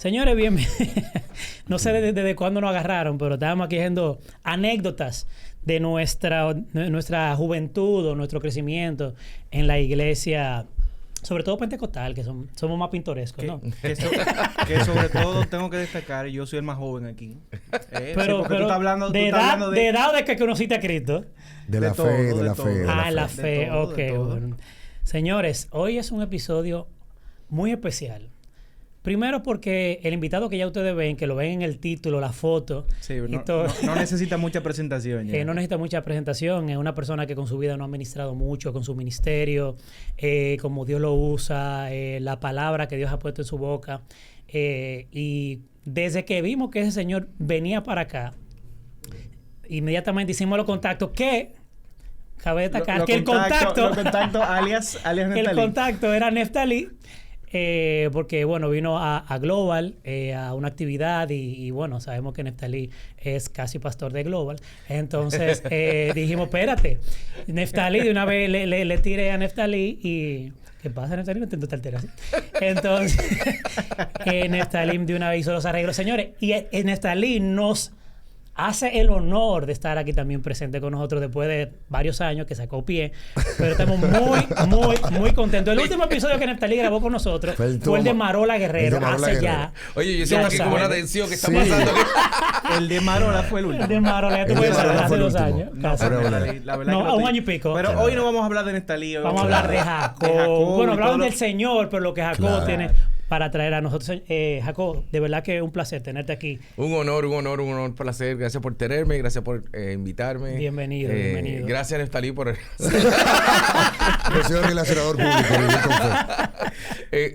Señores, bien, no sé desde cuándo nos agarraron, pero estábamos aquí haciendo anécdotas de nuestra juventud o nuestro crecimiento en la iglesia, sobre todo pentecostal, que somos más pintorescos, ¿no? Que sobre todo tengo que destacar, yo soy el más joven aquí. Pero tú estás hablando de edad de que conociste a Cristo. De la fe. Ah, la fe, ok. Todo. Bueno. Señores, hoy es un episodio muy especial. Primero porque el invitado que ya ustedes ven, que lo ven en el título, la foto... Sí, y no necesita mucha presentación. No necesita mucha presentación. Es una persona que con su vida no ha ministrado mucho, con su ministerio, como Dios lo usa, la palabra que Dios ha puesto en su boca. Y desde que vimos que ese señor venía para acá, inmediatamente hicimos los contactos que... Cabe destacar que el contacto alias Neftalí. El contacto era Neftalí. Porque, bueno, vino a Global, a una actividad y, bueno, sabemos que Neftalí es casi pastor de Global. Entonces, dijimos, espérate, Neftalí, de una vez le tiré a Neftalí y... ¿Qué pasa, Neftalí? No entiendo esta alteración. Entonces, Neftalí de una vez hizo los arreglos. Señores, y Neftalí nos hace el honor de estar aquí también presente con nosotros después de varios años que sacó pie, pero estamos muy contentos. El último episodio que Neftalí grabó con nosotros fue el de Marola Guerrero, ya. Oye, yo siento aquí como una tensión que está pasando. El de Marola fue el último. El de Marola, ya tú puedes saber, hace 2 años. No, un año y pico. Pero hoy no vamos a hablar de Neftalí. Vamos a hablar de Jacob. Bueno, hablamos del Señor, pero lo que Jacob tiene para traer a nosotros. Jacob, de verdad que es un placer tenerte aquí. Un honor, placer. Gracias por tenerme, gracias por invitarme. Bienvenido. Gracias, Neftalí, por... Yo soy el relacionador público.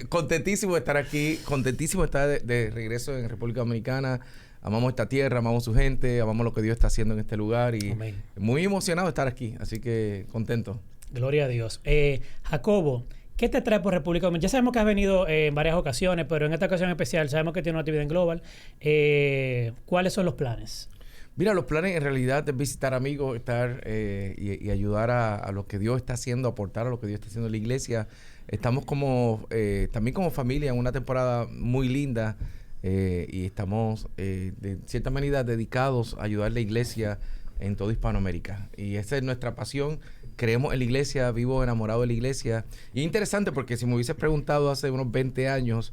Contentísimo de estar aquí, contentísimo de estar de regreso en República Dominicana. Amamos esta tierra, amamos su gente, amamos lo que Dios está haciendo en este lugar y Amén. Muy emocionado de estar aquí, así que contento. Gloria a Dios. Jacobo, ¿qué te trae por República Dominicana? Ya sabemos que has venido en varias ocasiones, pero en esta ocasión especial sabemos que tiene una actividad en Global. ¿Cuáles son los planes? Mira, los planes en realidad es visitar amigos, estar y ayudar a lo que Dios está haciendo, aportar a lo que Dios está haciendo en la iglesia. Estamos también como familia en una temporada muy linda y estamos de cierta manera dedicados a ayudar a la iglesia en toda Hispanoamérica. Y esa es nuestra pasión. Creemos en la iglesia, vivo enamorado de la iglesia. Y es interesante porque si me hubieses preguntado hace unos 20 años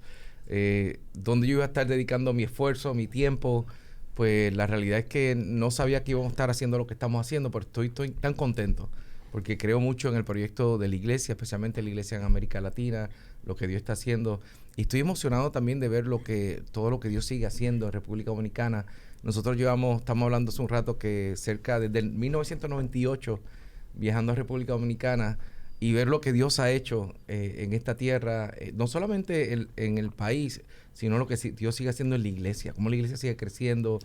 dónde yo iba a estar dedicando mi esfuerzo, mi tiempo, pues la realidad es que no sabía que íbamos a estar haciendo lo que estamos haciendo, pero estoy tan contento porque creo mucho en el proyecto de la iglesia, especialmente la iglesia en América Latina, lo que Dios está haciendo. Y estoy emocionado también de ver todo lo que Dios sigue haciendo en República Dominicana. Nosotros estamos hablando hace un rato que desde el 1998 viajando a República Dominicana y ver lo que Dios ha hecho en esta tierra, no solamente en el país, sino lo que Dios sigue haciendo en la iglesia, cómo la iglesia sigue creciendo.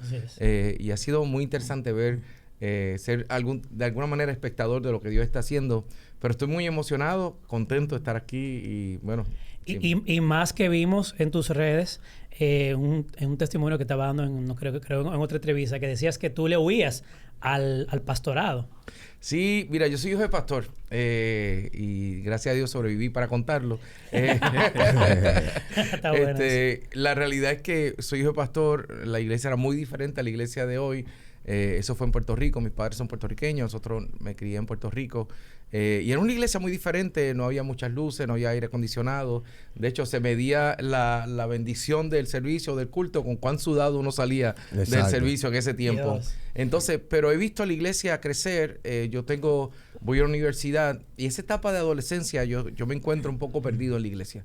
Y ha sido muy interesante ver, ser de alguna manera espectador de lo que Dios está haciendo. Pero estoy muy emocionado, contento de estar aquí y bueno. Y más que vimos en tus redes, en un testimonio que estaba dando creo en otra entrevista, que decías que tú le huías al pastorado. Sí, mira, yo soy hijo de pastor y gracias a Dios sobreviví para contarlo. Está bueno la realidad es que soy hijo de pastor, la iglesia era muy diferente a la iglesia de hoy. Eso fue en Puerto Rico, mis padres son puertorriqueños, nosotros me crié en Puerto Rico. Y era una iglesia muy diferente, no había muchas luces, no había aire acondicionado. De hecho, se medía la bendición del servicio, del culto, con cuán sudado uno salía del servicio en ese tiempo. Dios. Entonces, pero he visto a la iglesia crecer. Voy a la universidad y esa etapa de adolescencia yo me encuentro un poco perdido en la iglesia.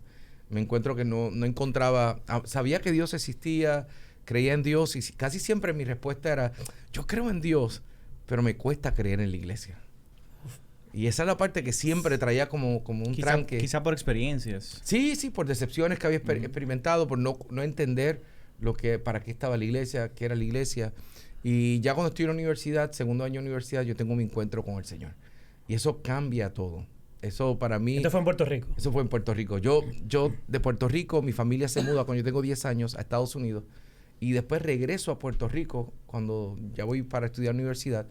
Me encuentro que no encontraba, sabía que Dios existía, creía en Dios y casi siempre mi respuesta era, yo creo en Dios, pero me cuesta creer en la iglesia. Y esa es la parte que siempre traía como un tranque. Quizá por experiencias. Sí, por decepciones que había experimentado, por no entender para qué estaba la iglesia, qué era la iglesia. Y ya cuando estoy en la universidad, segundo año de universidad, yo tengo mi encuentro con el Señor. Y eso cambia todo. Eso para mí... ¿Esto fue en Puerto Rico? Eso fue en Puerto Rico. Yo de Puerto Rico, mi familia se muda cuando yo tengo 10 años a Estados Unidos. Y después regreso a Puerto Rico cuando ya voy para estudiar universidad.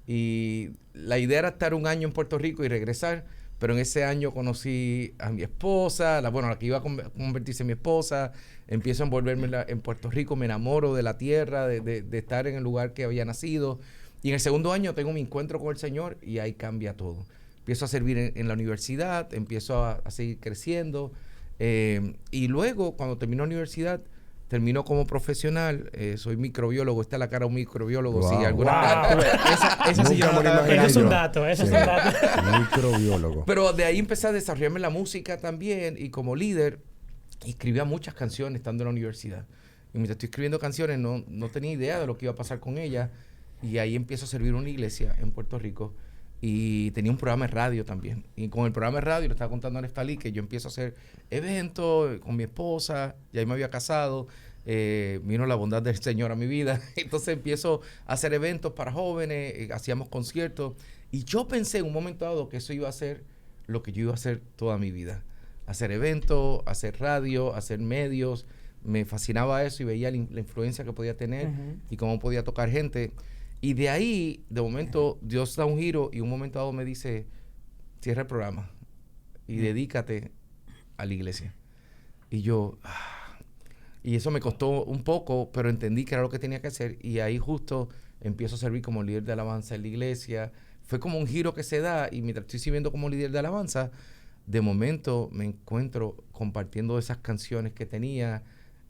Y la idea era estar un año en Puerto Rico y regresar, pero en ese año conocí a mi esposa, la que iba a convertirse en mi esposa, empiezo a envolverme en Puerto Rico, me enamoro de la tierra, de estar en el lugar que había nacido. Y en el segundo año tengo mi encuentro con el Señor y ahí cambia todo. Empiezo a servir en la universidad, empiezo a seguir creciendo. Y luego, cuando termino la universidad, termino como profesional. Soy microbiólogo. Está la cara de un microbiólogo. Wow. Sí, alguna Esa sí yo no la Eso es un dato, eso es un dato. Microbiólogo. Pero de ahí empecé a desarrollarme en la música también. Y como líder, escribía muchas canciones estando en la universidad. Y mientras estoy escribiendo canciones, no tenía idea de lo que iba a pasar con ellas. Y ahí empiezo a servir en una iglesia en Puerto Rico. Y tenía un programa de radio también. Y con el programa de radio, le estaba contando a Neftalí que yo empiezo a hacer eventos con mi esposa. Ya me había casado. Vino la bondad del Señor a mi vida. Entonces empiezo a hacer eventos para jóvenes. Hacíamos conciertos. Y yo pensé en un momento dado que eso iba a ser lo que yo iba a hacer toda mi vida. Hacer eventos, hacer radio, hacer medios. Me fascinaba eso y veía la influencia que podía tener y cómo podía tocar gente. Y de ahí, de momento, Dios da un giro y un momento dado me dice, cierra el programa y dedícate a la iglesia. Y yo, y eso me costó un poco, pero entendí que era lo que tenía que hacer. Y ahí justo empiezo a servir como líder de alabanza en la iglesia. Fue como un giro que se da y mientras estoy sirviendo como líder de alabanza, de momento me encuentro compartiendo esas canciones que tenía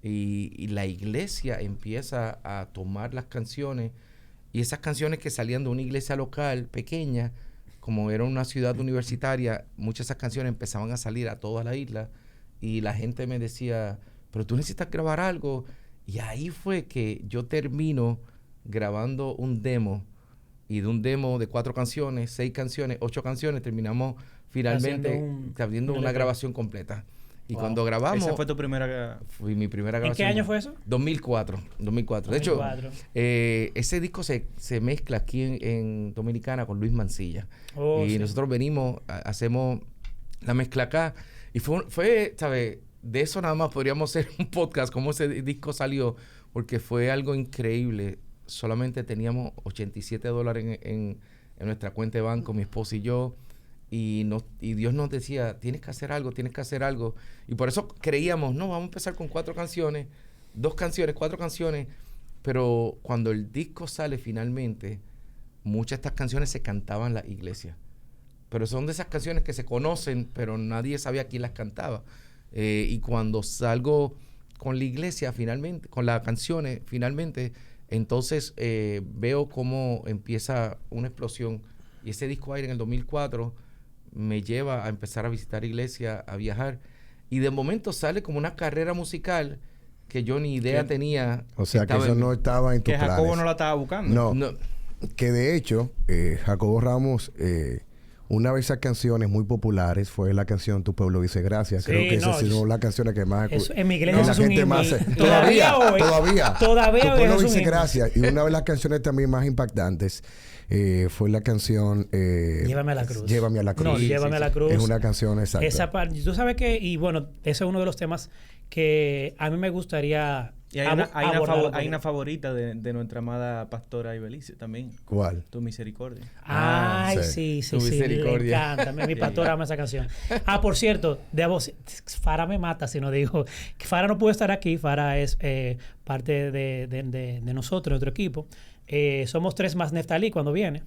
y la iglesia empieza a tomar las canciones. Y esas canciones que salían de una iglesia local pequeña, como era una ciudad universitaria, muchas de esas canciones empezaban a salir a toda la isla y la gente me decía, pero tú necesitas grabar algo. Y ahí fue que yo termino grabando un demo y de un demo de 4 canciones, 6 canciones, 8 canciones, terminamos finalmente haciendo una grabación completa. Y cuando grabamos... ¿Esa fue tu primera...? Fue mi primera grabación. ¿En qué año fue eso? 2004. De hecho, ese disco se mezcla aquí en Dominicana con Luis Mancilla. Y nosotros venimos, hacemos la mezcla acá. Y fue, ¿sabes? De eso nada más podríamos hacer un podcast, cómo ese disco salió, porque fue algo increíble. Solamente teníamos $87 en nuestra cuenta de banco, mi esposa y yo. Y Dios nos decía, tienes que hacer algo. Y por eso creíamos, no, vamos a empezar con 4 canciones, 2 canciones, 4 canciones. Pero cuando el disco sale finalmente, muchas de estas canciones se cantaban en la iglesia. Pero son de esas canciones que se conocen, pero nadie sabía quién las cantaba. Y cuando salgo con la iglesia finalmente, con las canciones finalmente, entonces veo cómo empieza una explosión. Y ese disco Aire en el 2004... me lleva a empezar a visitar iglesia, a viajar. Y de momento sale como una carrera musical que yo ni idea tenía. O sea, que eso no estaba en tus planes. Que Jacobo no la estaba buscando. No. Que de hecho, Jacobo Ramos, una de esas canciones muy populares fue la canción Tu Pueblo Dice Gracias. Creo que esa ha sido la canción que más... en mi iglesia la es un gente himno. más... Todavía Tu Pueblo es un Dice himno. Gracias. Y una de las canciones también más impactantes fue la canción... Llévame a la cruz. Llévame a la cruz. No, Llévame a la cruz. Es una canción exacta. Esa parte, tú sabes que, y bueno, ese es uno de los temas que a mí me gustaría Y hay una favorita de nuestra amada pastora Ibelice también. ¿Cuál? Tu misericordia. Ay, sí. Tu misericordia. Le encanta. Mi pastora ama esa canción. Por cierto, Farah me mata si no digo que Farah no pudo estar aquí. Farah es parte de nosotros, de nuestro equipo. Somos 3 más Neftalí cuando viene.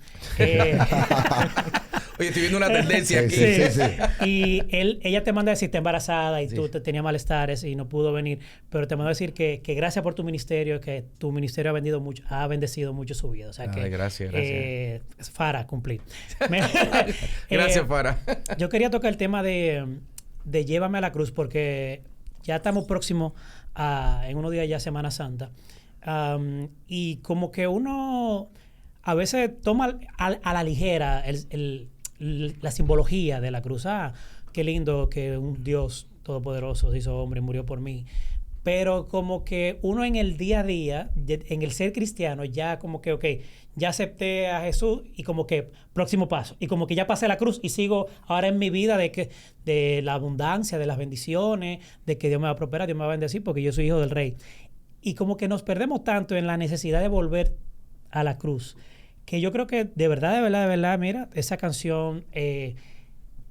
Oye, estoy viendo una tendencia aquí. Sí. Y ella te manda a decir, está embarazada y tú tenías malestares y no pudo venir, pero te manda a decir que gracias por tu ministerio, que tu ministerio ha bendecido mucho su vida. O sea que... Gracias. Farah, cumplir. Gracias, Farah. Yo quería tocar el tema de Llévame a la cruz porque ya estamos próximos en unos días ya Semana Santa. Y como que uno a veces toma a la ligera la simbología de la cruz. Qué lindo que un Dios todopoderoso se hizo hombre y murió por mí. Pero como que uno en el día a día, en el ser cristiano, ya como que, ok, ya acepté a Jesús y como que próximo paso. Y como que ya pasé la cruz y sigo ahora en mi vida de la abundancia, de las bendiciones, de que Dios me va a prosperar, Dios me va a bendecir porque yo soy hijo del Rey. Y como que nos perdemos tanto en la necesidad de volver a la cruz, que yo creo que de verdad, mira, esa canción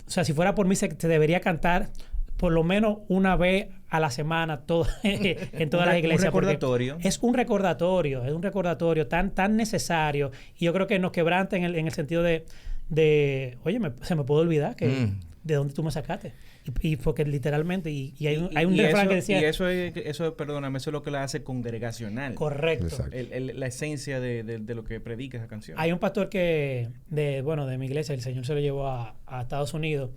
o sea, si fuera por mí, se debería cantar por lo menos una vez a la semana en todas las iglesias. Un recordatorio. Es un recordatorio tan necesario. Y yo creo que nos quebranta en el sentido de oye, se me puede olvidar que de dónde tú me sacaste. Y porque literalmente, y hay un refrán que decía... Y eso, perdóname, eso es lo que la hace congregacional. Correcto. La esencia de lo que predica esa canción. Hay un pastor de mi iglesia, el Señor se lo llevó a Estados Unidos,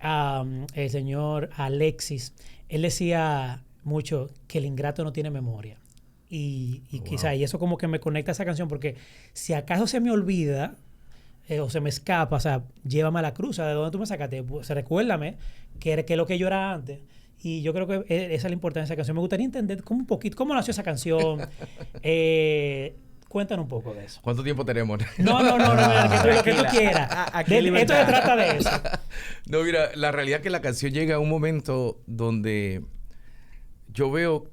el señor Alexis. Él decía mucho que el ingrato no tiene memoria. Y quizá, y eso como que me conecta a esa canción, porque si acaso se me olvida... o se me escapa, o sea, llévame a la cruz, ¿de dónde tú me sacaste? Pues, recuérdame que es lo que yo era antes. Y yo creo que esa es la importancia de esa canción. Me gustaría entender cómo nació esa canción. Cuéntanos un poco de eso. ¿Cuánto tiempo tenemos? No, lo que tú quieras. Esto se trata de eso. No, mira, la realidad es que la canción llega a un momento donde yo veo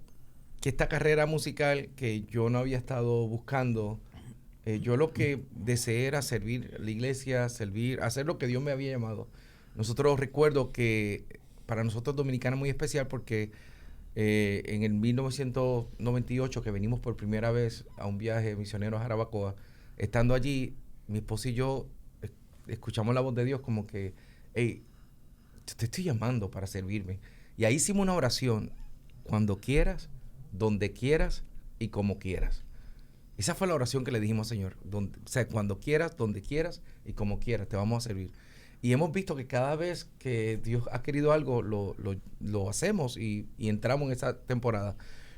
que esta carrera musical que yo no había estado buscando... yo lo que deseé era servir a la iglesia, hacer lo que Dios me había llamado. Nosotros recuerdo que para nosotros dominicanos es muy especial porque en el 1998 que venimos por primera vez a un viaje misionero a Jarabacoa, estando allí, mi esposa y yo escuchamos la voz de Dios como que, hey, te estoy llamando para servirme. Y ahí hicimos una oración, cuando quieras, donde quieras y como quieras. Esa fue la oración que le dijimos al Señor. O sea, cuando quieras, donde quieras y como quieras, te vamos a servir. Y hemos visto que cada vez que Dios ha querido algo, lo hacemos y entramos en esa temporada.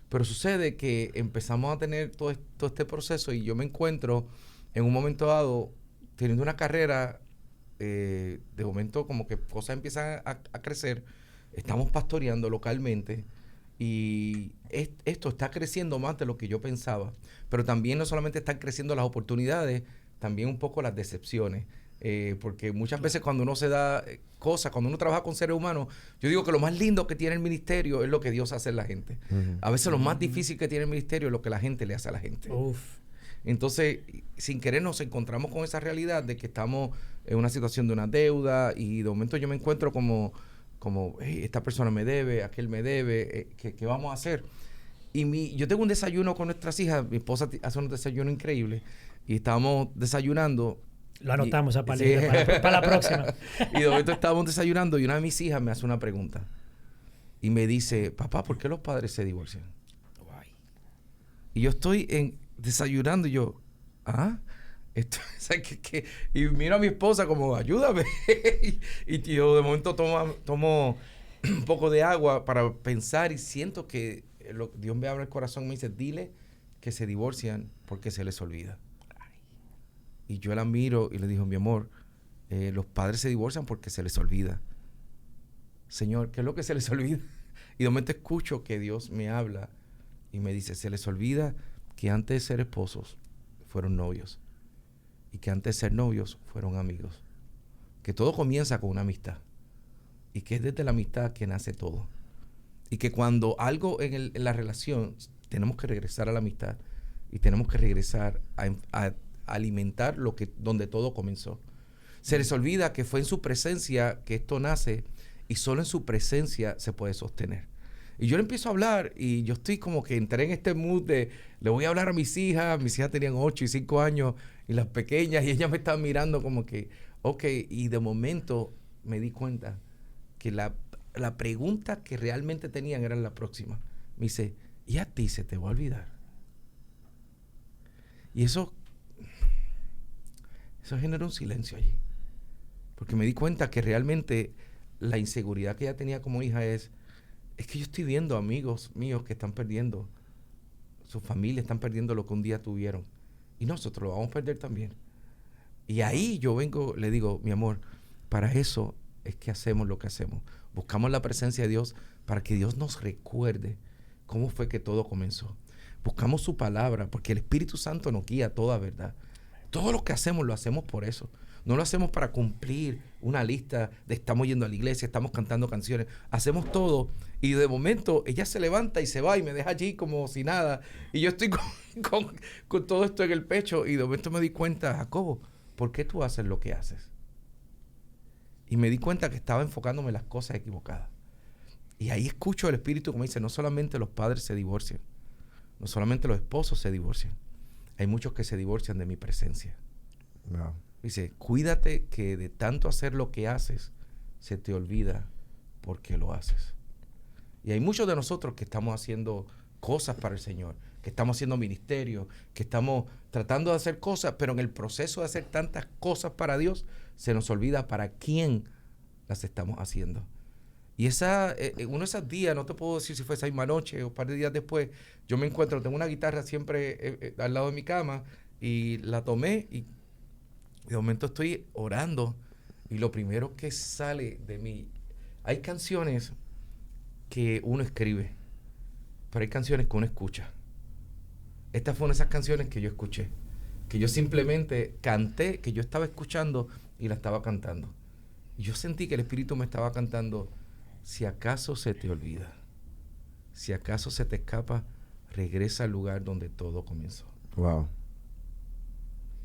Pero sucede que empezamos a tener todo este proceso y yo me encuentro en un momento dado teniendo una carrera, de momento como que cosas empiezan a crecer. Estamos pastoreando localmente. Y esto está creciendo más de lo que yo pensaba. Pero también no solamente están creciendo las oportunidades, también un poco las decepciones. Porque muchas veces cuando uno se da cosas, cuando uno trabaja con seres humanos, yo digo que lo más lindo que tiene el ministerio es lo que Dios hace en la gente. A veces lo más difícil que tiene el ministerio es lo que la gente le hace a la gente. Entonces, sin querer nos encontramos con esa realidad de que estamos en una situación de una deuda y de momento yo me encuentro como hey, esta persona me debe, aquel me debe, ¿qué vamos a hacer? Y yo tengo un desayuno con nuestras hijas, mi esposa hace un desayuno increíble y estábamos desayunando. Lo anotamos esa paleta para la próxima. Y de momento estábamos desayunando y una de mis hijas me hace una pregunta y me dice, papá, ¿por qué los padres se divorcian? Guay. Y yo estoy desayunando y yo, y miro a mi esposa como, ayúdame. y yo de momento tomo un poco de agua para pensar y siento que Dios me abre el corazón y me dice, dile que se divorcian porque se les olvida. Y yo la miro y le digo, mi amor, los padres se divorcian porque se les olvida. Señor, ¿qué es lo que se les olvida? Y de momento escucho que Dios me habla y me dice, se les olvida que antes de ser esposos fueron novios. Y que antes de ser novios fueron amigos. Que todo comienza con una amistad. Y que es desde la amistad que nace todo. Y que cuando algo en la relación, tenemos que regresar a la amistad. Y tenemos que regresar a alimentar donde todo comenzó. Se les olvida que fue en su presencia que esto nace. Y solo en su presencia se puede sostener. Y yo le empiezo a hablar y yo estoy como que entré en este mood de le voy a hablar a mis hijas tenían 8 y 5 años y las pequeñas y ellas me estaban mirando como que, ok, y de momento me di cuenta que la pregunta que realmente tenían era la próxima. Me dice, ¿y a ti se te va a olvidar? Y eso generó un silencio allí. Porque me di cuenta que realmente la inseguridad que ella tenía como hija es que yo estoy viendo amigos míos que están perdiendo, sus familias están perdiendo lo que un día tuvieron. Y nosotros lo vamos a perder también. Y ahí yo vengo, le digo, mi amor, para eso es que hacemos lo que hacemos. Buscamos la presencia de Dios para que Dios nos recuerde cómo fue que todo comenzó. Buscamos su palabra, porque el Espíritu Santo nos guía a toda verdad. Todo lo que hacemos, lo hacemos por eso. No lo hacemos para cumplir una lista de estamos yendo a la iglesia, estamos cantando canciones. Hacemos todo y de momento ella se levanta y se va y me deja allí como si nada. Y yo estoy con todo esto en el pecho y de momento me di cuenta, Jacobo, ¿por qué tú haces lo que haces? Y me di cuenta que estaba enfocándome en las cosas equivocadas. Y ahí escucho el Espíritu como dice, no solamente los padres se divorcian, no solamente los esposos se divorcian, hay muchos que se divorcian de mi presencia. No. Dice, cuídate que de tanto hacer lo que haces, se te olvida por qué lo haces. Y hay muchos de nosotros que estamos haciendo cosas para el Señor, que estamos haciendo ministerio, que estamos tratando de hacer cosas, pero en el proceso de hacer tantas cosas para Dios, se nos olvida para quién las estamos haciendo. Y uno de esos días, no te puedo decir si fue esa misma noche o un par de días después, yo me encuentro, tengo una guitarra siempre al lado de mi cama, y la tomé, y de momento estoy orando, y lo primero que sale de mí, hay canciones que uno escribe, pero hay canciones que uno escucha. Esta fue una de esas canciones que yo escuché, que yo simplemente canté, que yo estaba escuchando y la estaba cantando. Y yo sentí que el Espíritu me estaba cantando, si acaso se te olvida, si acaso se te escapa, regresa al lugar donde todo comenzó. Wow.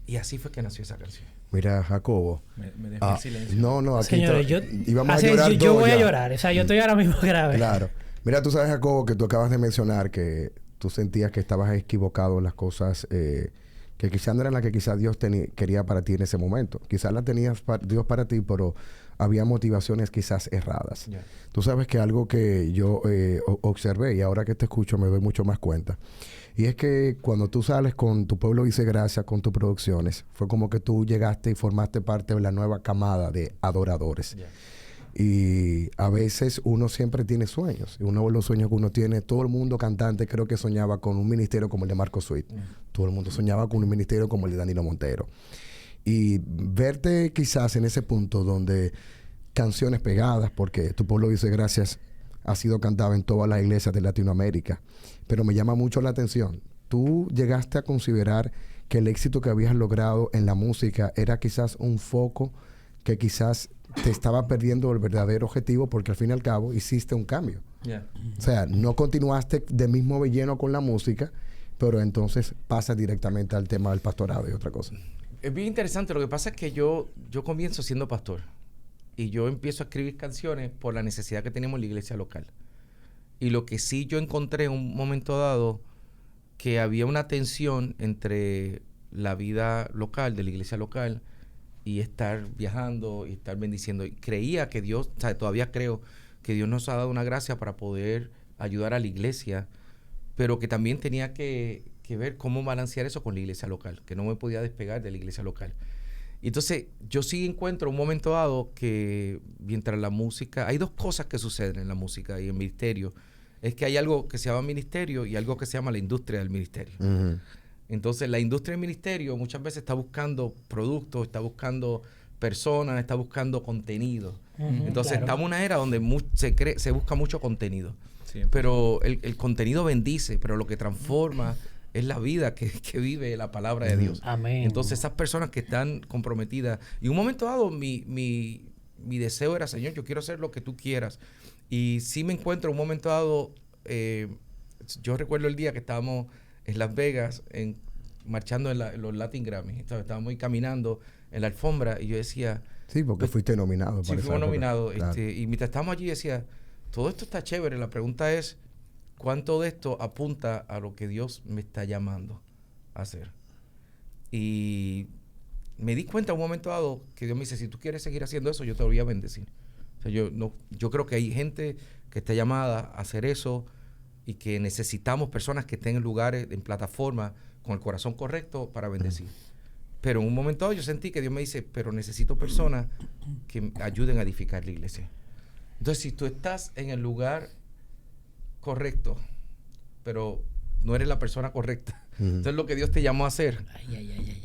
Y así fue que nació esa canción. Mira, Jacobo. Me dejó en silencio. No, aquí señores, íbamos a llorar yo voy ya. a llorar. O sea, yo estoy ahora mismo grave. Claro. Mira, tú sabes, Jacobo, que tú acabas de mencionar que tú sentías que estabas equivocado en las cosas que quizás no eran las que quizás Dios quería para ti en ese momento. Quizás las tenías Dios para ti, pero había motivaciones quizás erradas. Yeah. Tú sabes que algo que yo observé, y ahora que te escucho me doy mucho más cuenta, y es que cuando tú sales con Tu Pueblo Dice Gracias, con tus producciones, fue como que tú llegaste y formaste parte de la nueva camada de adoradores. Yeah. Y a veces uno siempre tiene sueños. Y uno de los sueños que uno tiene, todo el mundo cantante creo que soñaba con un ministerio como el de Marco Sweet. Todo el mundo soñaba con un ministerio como el de Danilo Montero. Y verte quizás en ese punto donde canciones pegadas, porque Tu Pueblo Dice Gracias ha sido cantado en todas las iglesias de Latinoamérica, pero me llama mucho la atención. Tú llegaste a considerar que el éxito que habías logrado en la música era quizás un foco que quizás te estaba perdiendo el verdadero objetivo, porque al fin y al cabo hiciste un cambio. Yeah. O sea, no continuaste de mismo lleno con la música, pero entonces pasas directamente al tema del pastorado y otra cosa. Es bien interesante. Lo que pasa es que yo comienzo siendo pastor y yo empiezo a escribir canciones por la necesidad que tenemos en la iglesia local. Y lo que sí yo encontré en un momento dado, que había una tensión entre la vida local, de la iglesia local, y estar viajando y estar bendiciendo. Y creía que Dios, o sea, todavía creo que Dios nos ha dado una gracia para poder ayudar a la iglesia, pero que también tenía que ver cómo balancear eso con la iglesia local, que no me podía despegar de la iglesia local. Y entonces yo sí encuentro un momento dado que mientras la música, hay dos cosas que suceden en la música y en ministerio. Es que hay algo que se llama ministerio y algo que se llama la industria del ministerio. Uh-huh. Entonces la industria del ministerio muchas veces está buscando productos, está buscando personas, está buscando contenido. Uh-huh, entonces claro. estamos en una era donde se busca mucho contenido. Siempre. Pero el contenido bendice, pero lo que transforma es la vida que vive la palabra de Dios. Amén. Entonces esas personas que están comprometidas, y en un momento dado mi deseo era, Señor, yo quiero hacer lo que tú quieras. Y sí me encuentro en un momento dado, yo recuerdo el día que estábamos en Las Vegas marchando en los Latin Grammy. Estábamos ahí caminando en la alfombra y yo decía... Sí, porque fuiste nominado. Sí, fuimos nominados. Claro. Y mientras estábamos allí decía, todo esto está chévere. La pregunta es, ¿cuánto de esto apunta a lo que Dios me está llamando a hacer? Y me di cuenta en un momento dado que Dios me dice, si tú quieres seguir haciendo eso, yo te voy a bendecir. O sea, yo creo que hay gente que está llamada a hacer eso y que necesitamos personas que estén en lugares, en plataformas, con el corazón correcto para bendecir. Pero en un momento dado yo sentí que Dios me dice, pero necesito personas que me ayuden a edificar la iglesia. Entonces, si tú estás en el lugar correcto, pero no eres la persona correcta, entonces lo que Dios te llamó a hacer,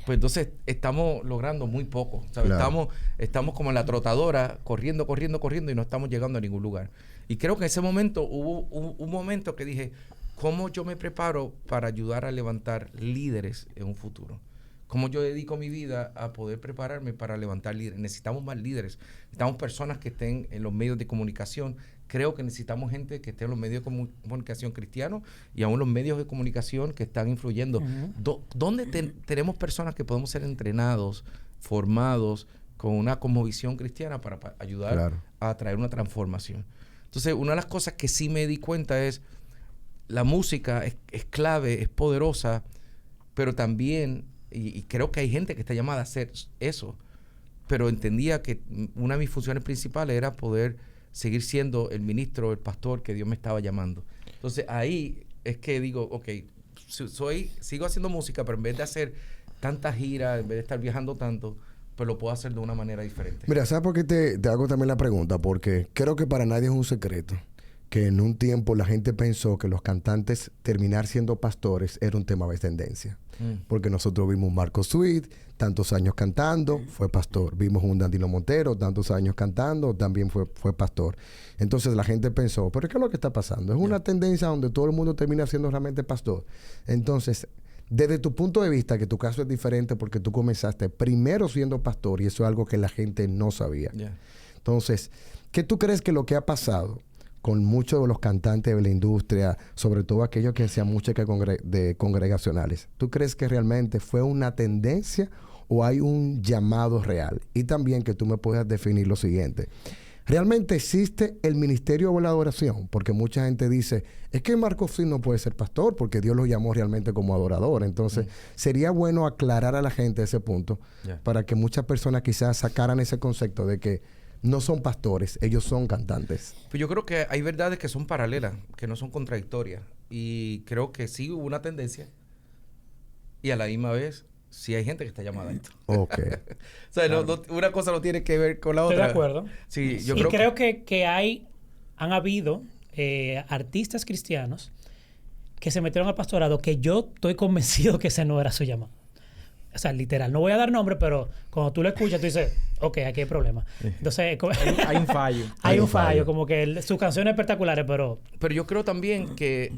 pues entonces estamos logrando muy poco, ¿sabes? Claro. Estamos como en la trotadora, corriendo y no estamos llegando a ningún lugar. Y creo que en ese momento hubo un momento que dije, ¿cómo yo me preparo para ayudar a levantar líderes en un futuro? ¿Cómo yo dedico mi vida a poder prepararme para levantar líderes? Necesitamos más líderes. Necesitamos personas que estén en los medios de comunicación. Creo que necesitamos gente que esté en los medios de comunicación cristianos y aún los medios de comunicación que están influyendo. Uh-huh. ¿Dónde tenemos personas que podemos ser entrenados, formados con una cosmovisión cristiana para ayudar a traer una transformación. Entonces, una de las cosas que sí me di cuenta es la música es clave, es poderosa, pero también, y creo que hay gente que está llamada a hacer eso, pero entendía que una de mis funciones principales era poder seguir siendo el ministro, el pastor que Dios me estaba llamando. Entonces, ahí es que digo, ok, sigo haciendo música, pero en vez de hacer tantas giras, en vez de estar viajando tanto, pues lo puedo hacer de una manera diferente. Mira, ¿sabes por qué te hago también la pregunta? Porque creo que para nadie es un secreto que en un tiempo la gente pensó que los cantantes terminar siendo pastores era un tema de tendencia. Porque nosotros vimos un Marcos Sweet, tantos años cantando, fue pastor. Vimos un Danilo Montero, tantos años cantando, también fue pastor. Entonces la gente pensó, ¿pero qué es lo que está pasando? Es una tendencia donde todo el mundo termina siendo realmente pastor. Entonces, desde tu punto de vista, que tu caso es diferente porque tú comenzaste primero siendo pastor y eso es algo que la gente no sabía. Entonces, ¿qué tú crees que lo que ha pasado con muchos de los cantantes de la industria, sobre todo aquellos que hacían música de congregacionales? ¿Tú crees que realmente fue una tendencia o hay un llamado real? Y también que tú me puedas definir lo siguiente. ¿Realmente existe el ministerio de la adoración? Porque mucha gente dice, es que Marcos Sweet no puede ser pastor porque Dios lo llamó realmente como adorador. Entonces, sería bueno aclarar a la gente ese punto para que muchas personas quizás sacaran ese concepto de que no son pastores, ellos son cantantes. Pues yo creo que hay verdades que son paralelas, que no son contradictorias. Y creo que sí hubo una tendencia y a la misma vez sí hay gente que está llamada a esto. Ok. O sea, una cosa no tiene que ver con la otra. Estoy de acuerdo. Sí, yo y creo que han habido artistas cristianos que se metieron al pastorado que yo estoy convencido que ese no era su llamado. O sea, literal. No voy a dar nombre, pero cuando tú lo escuchas, tú dices, ok, aquí hay problema. Entonces, hay un fallo. Hay un fallo. Como que sus canciones espectaculares, pero... Pero yo creo también que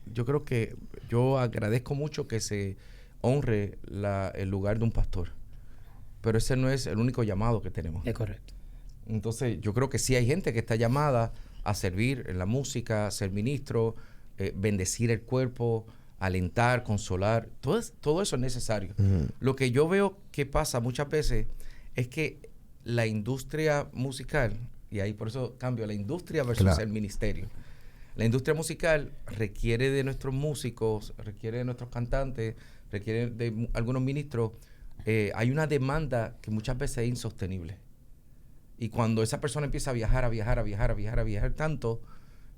yo creo que yo agradezco mucho que se honre el lugar de un pastor. Pero ese no es el único llamado que tenemos. Es correcto. Entonces, yo creo que sí hay gente que está llamada a servir en la música, ser ministro, bendecir el cuerpo, alentar, consolar. Todo eso es necesario. Lo que yo veo que pasa muchas veces es que la industria musical, y ahí por eso cambio, la industria versus el ministerio. La industria musical requiere de nuestros músicos, requiere de nuestros cantantes, requiere de algunos ministros. Hay una demanda que muchas veces es insostenible. Y cuando esa persona empieza a viajar tanto,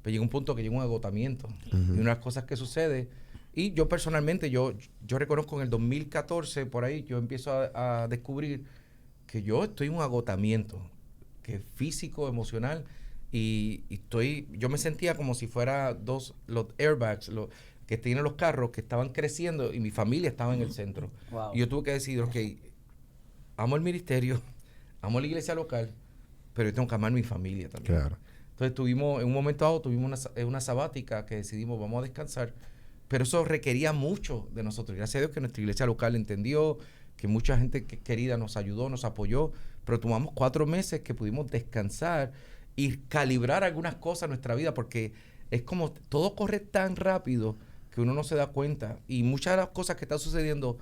pues llega un punto que llega un agotamiento. Y una de las cosas que sucede, y yo personalmente, yo reconozco en el 2014, por ahí, yo empiezo a descubrir que yo estoy en un agotamiento, que es físico, emocional, y yo me sentía como si fuera los airbags que tienen los carros que estaban creciendo y mi familia estaba en el centro. Wow. Y yo tuve que decidir, ok, amo el ministerio, amo la iglesia local, pero yo tengo que amar mi familia también. Claro. Entonces en un momento dado tuvimos una sabática que decidimos, vamos a descansar, pero eso requería mucho de nosotros. Gracias a Dios que nuestra iglesia local entendió, que mucha gente querida nos ayudó, nos apoyó, pero tomamos 4 meses que pudimos descansar y calibrar algunas cosas en nuestra vida, porque es como todo corre tan rápido que uno no se da cuenta. Y muchas de las cosas que están sucediendo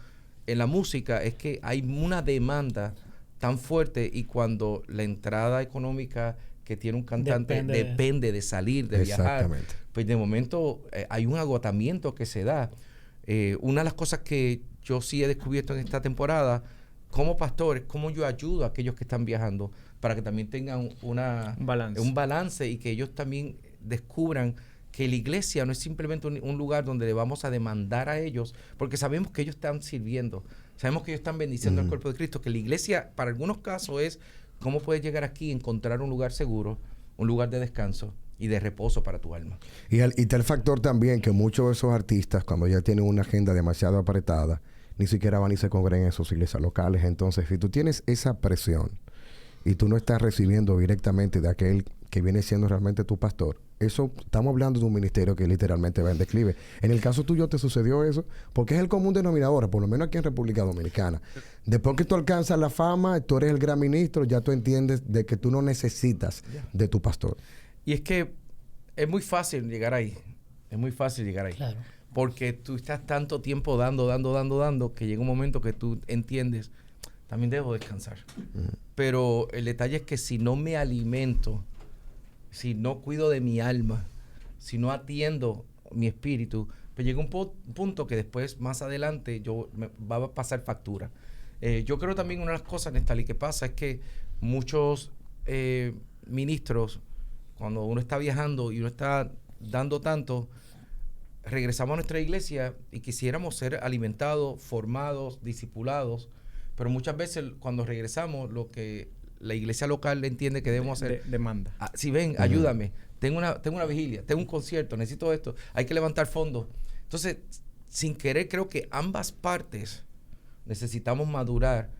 en la música es que hay una demanda tan fuerte, y cuando la entrada económica que tiene un cantante depende de salir, de viajar, pues de momento hay un agotamiento que se da. Una de las cosas que yo sí he descubierto en esta temporada, como pastor, es cómo yo ayudo a aquellos que están viajando para que también tengan un balance y que ellos también descubran que la iglesia no es simplemente un lugar donde le vamos a demandar a ellos, porque sabemos que ellos están sirviendo, sabemos que ellos están bendiciendo al cuerpo de Cristo, que la iglesia, para algunos casos, es cómo puedes llegar aquí y encontrar un lugar seguro, un lugar de descanso y de reposo para tu alma. Y está el factor también que muchos de esos artistas, cuando ya tienen una agenda demasiado apretada, ni siquiera van y se congregan en sus iglesias locales. Entonces, si tú tienes esa presión y tú no estás recibiendo directamente de aquel que viene siendo realmente tu pastor, eso, estamos hablando de un ministerio que literalmente va en declive. En el caso tuyo te sucedió eso, porque es el común denominador, por lo menos aquí en República Dominicana. Después que tú alcanzas la fama, tú eres el gran ministro, ya tú entiendes de que tú no necesitas de tu pastor. Y es que es muy fácil llegar ahí. Es muy fácil llegar ahí. Claro. Porque tú estás tanto tiempo dando, que llega un momento que tú entiendes, también debo descansar. Pero el detalle es que si no me alimento, si no cuido de mi alma, si no atiendo mi espíritu, pues llega un punto que después, más adelante, va a pasar factura. Yo creo también una de las cosas, Nestali, que pasa es que muchos ministros, cuando uno está viajando y uno está dando tanto, regresamos a nuestra iglesia y quisiéramos ser alimentados, formados, discipulados, pero muchas veces cuando regresamos, lo que la iglesia local entiende que debemos hacer... demanda. Si ven, ayúdame. Tengo una vigilia, tengo un concierto, necesito esto, hay que levantar fondos. Entonces, sin querer, creo que ambas partes necesitamos madurar.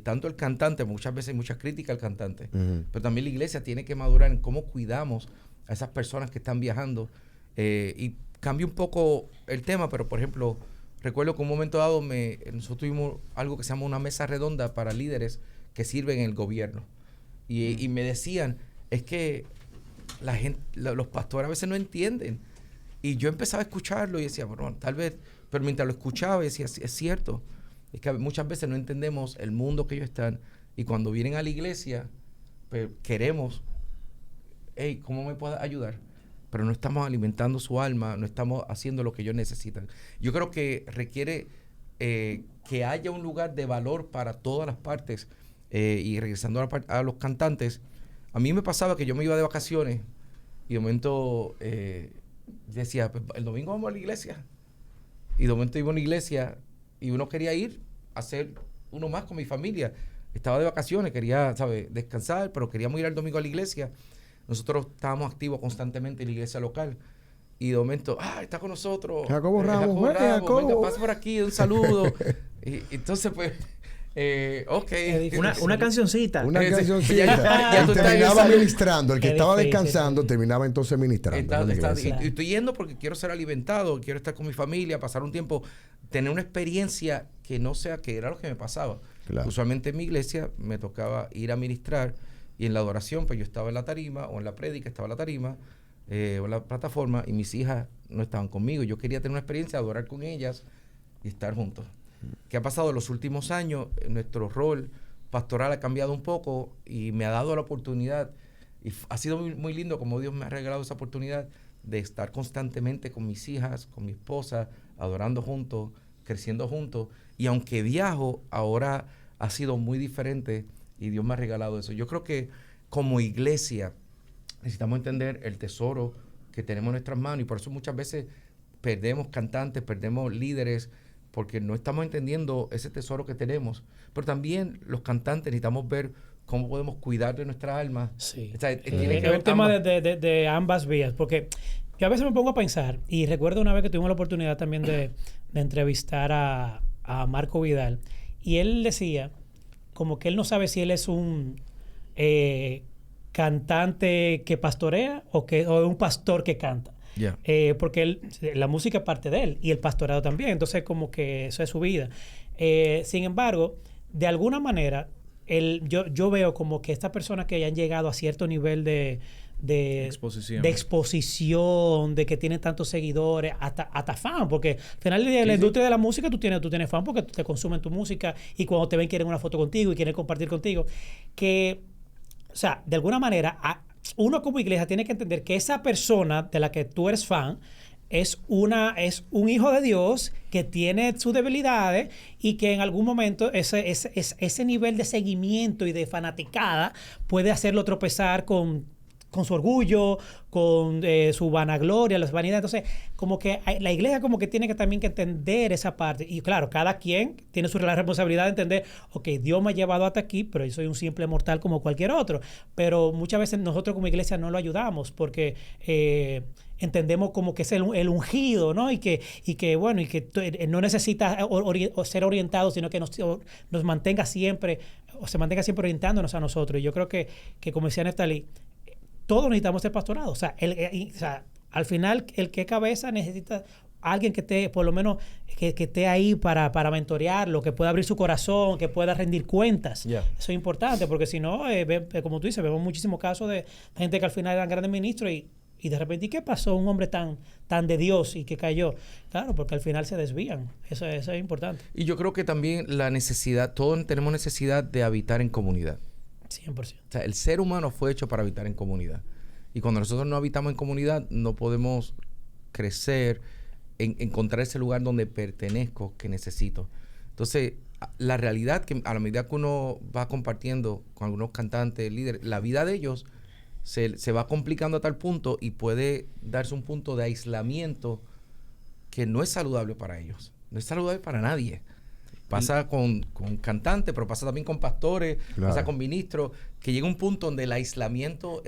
Tanto el cantante, muchas veces hay muchas críticas al cantante, pero también la iglesia tiene que madurar en cómo cuidamos a esas personas que están viajando. Y cambia un poco el tema, pero por ejemplo, recuerdo que un momento dado nosotros tuvimos algo que se llama una mesa redonda para líderes que sirven en el gobierno. Y me decían, es que la gente, los pastores a veces no entienden. Y yo empezaba a escucharlo y decía, bueno, tal vez, pero mientras lo escuchaba decía, es cierto. Es que muchas veces no entendemos el mundo que ellos están. Y cuando vienen a la iglesia, pues queremos, hey, ¿cómo me puedes ayudar? Pero no estamos alimentando su alma, no estamos haciendo lo que ellos necesitan. Yo creo que requiere que haya un lugar de valor para todas las partes. Y regresando a los cantantes, a mí me pasaba que yo me iba de vacaciones y de momento decía, pues, el domingo vamos a la iglesia. Y de momento iba a una iglesia y uno quería ir a hacer uno más con mi familia. Estaba de vacaciones, quería, ¿sabes?, descansar, pero queríamos ir al domingo a la iglesia. Nosotros estábamos activos constantemente en la iglesia local. Y de momento, está con nosotros. Jacobo Ramos, Jacobo. Venga, pasa por aquí, un saludo. y entonces, pues, ok. Una cancioncita. Una cancioncita. Ya tú terminaba ministrando. El que Qué estaba difícil. descansando terminaba entonces ministrando. Y estoy yendo porque quiero ser alimentado, quiero estar con mi familia, pasar un tiempo, tener una experiencia que no sea que era lo que me pasaba. Claro. Usualmente en mi iglesia me tocaba ir a ministrar y en la adoración, pues yo estaba en la tarima o en la prédica, estaba en la tarima o en la plataforma y mis hijas no estaban conmigo. Yo quería tener una experiencia de adorar con ellas y estar juntos. ¿Qué ha pasado en los últimos años? Nuestro rol pastoral ha cambiado un poco y me ha dado la oportunidad, y ha sido muy, muy lindo como Dios me ha regalado esa oportunidad de estar constantemente con mis hijas, con mi esposa, adorando juntos, creciendo juntos. Y aunque viajo, ahora ha sido muy diferente y Dios me ha regalado eso. Yo creo que como iglesia necesitamos entender el tesoro que tenemos en nuestras manos y por eso muchas veces perdemos cantantes, perdemos líderes, porque no estamos entendiendo ese tesoro que tenemos. Pero también los cantantes necesitamos ver cómo podemos cuidar de nuestra alma. Sí. O sea, Es un tema de ambas vías, porque yo a veces me pongo a pensar, y recuerdo una vez que tuvimos la oportunidad también de entrevistar a Marco Vidal, y él decía como que él no sabe si él es un cantante que pastorea o un pastor que canta. Yeah. Porque la música es parte de él y el pastorado también, entonces como que eso es su vida. Sin embargo, de alguna manera, yo veo como que estas personas que ya han llegado a cierto nivel de exposición, de que tienen tantos seguidores, hasta fan, porque al final de la industria de la música tú tienes fan porque te consumen tu música y cuando te ven quieren una foto contigo y quieren compartir contigo. O sea, de alguna manera, uno como iglesia tiene que entender que esa persona de la que tú eres fan es un hijo de Dios que tiene sus debilidades y que en algún momento ese nivel de seguimiento y de fanaticada puede hacerlo tropezar con su orgullo, con su vanagloria, las vanidades. Entonces, como que la iglesia como que tiene que también que entender esa parte. Y claro, cada quien tiene su responsabilidad de entender, ok, Dios me ha llevado hasta aquí, pero yo soy un simple mortal como cualquier otro. Pero muchas veces nosotros como iglesia no lo ayudamos porque entendemos como que es el ungido, ¿no? Y que no necesita ser orientado, sino que nos mantenga siempre, o se mantenga siempre orientándonos a nosotros. Y yo creo que como decía Neftalí, todos necesitamos ser pastorados. O sea, al final, el que cabeza necesita alguien que esté, por lo menos, que esté ahí para mentorearlo, que pueda abrir su corazón, que pueda rendir cuentas. Yeah. Eso es importante, porque si no, como tú dices, vemos muchísimos casos de gente que al final eran grandes ministros y Y de repente, ¿y qué pasó? Un hombre tan de Dios y que cayó. Claro, porque al final se desvían. Eso es importante. Y yo creo que también la necesidad, todos tenemos necesidad de habitar en comunidad. 100%. O sea, el ser humano fue hecho para habitar en comunidad. Y cuando nosotros no habitamos en comunidad, no podemos crecer, encontrar ese lugar donde pertenezco, que necesito. Entonces, la realidad que a la medida que uno va compartiendo con algunos cantantes, líderes, la vida de ellos se va complicando a tal punto y puede darse un punto de aislamiento que no es saludable para ellos. No es saludable para nadie. Pasa con cantantes, pero pasa también con pastores, claro, pasa con ministros, que llega un punto donde el aislamiento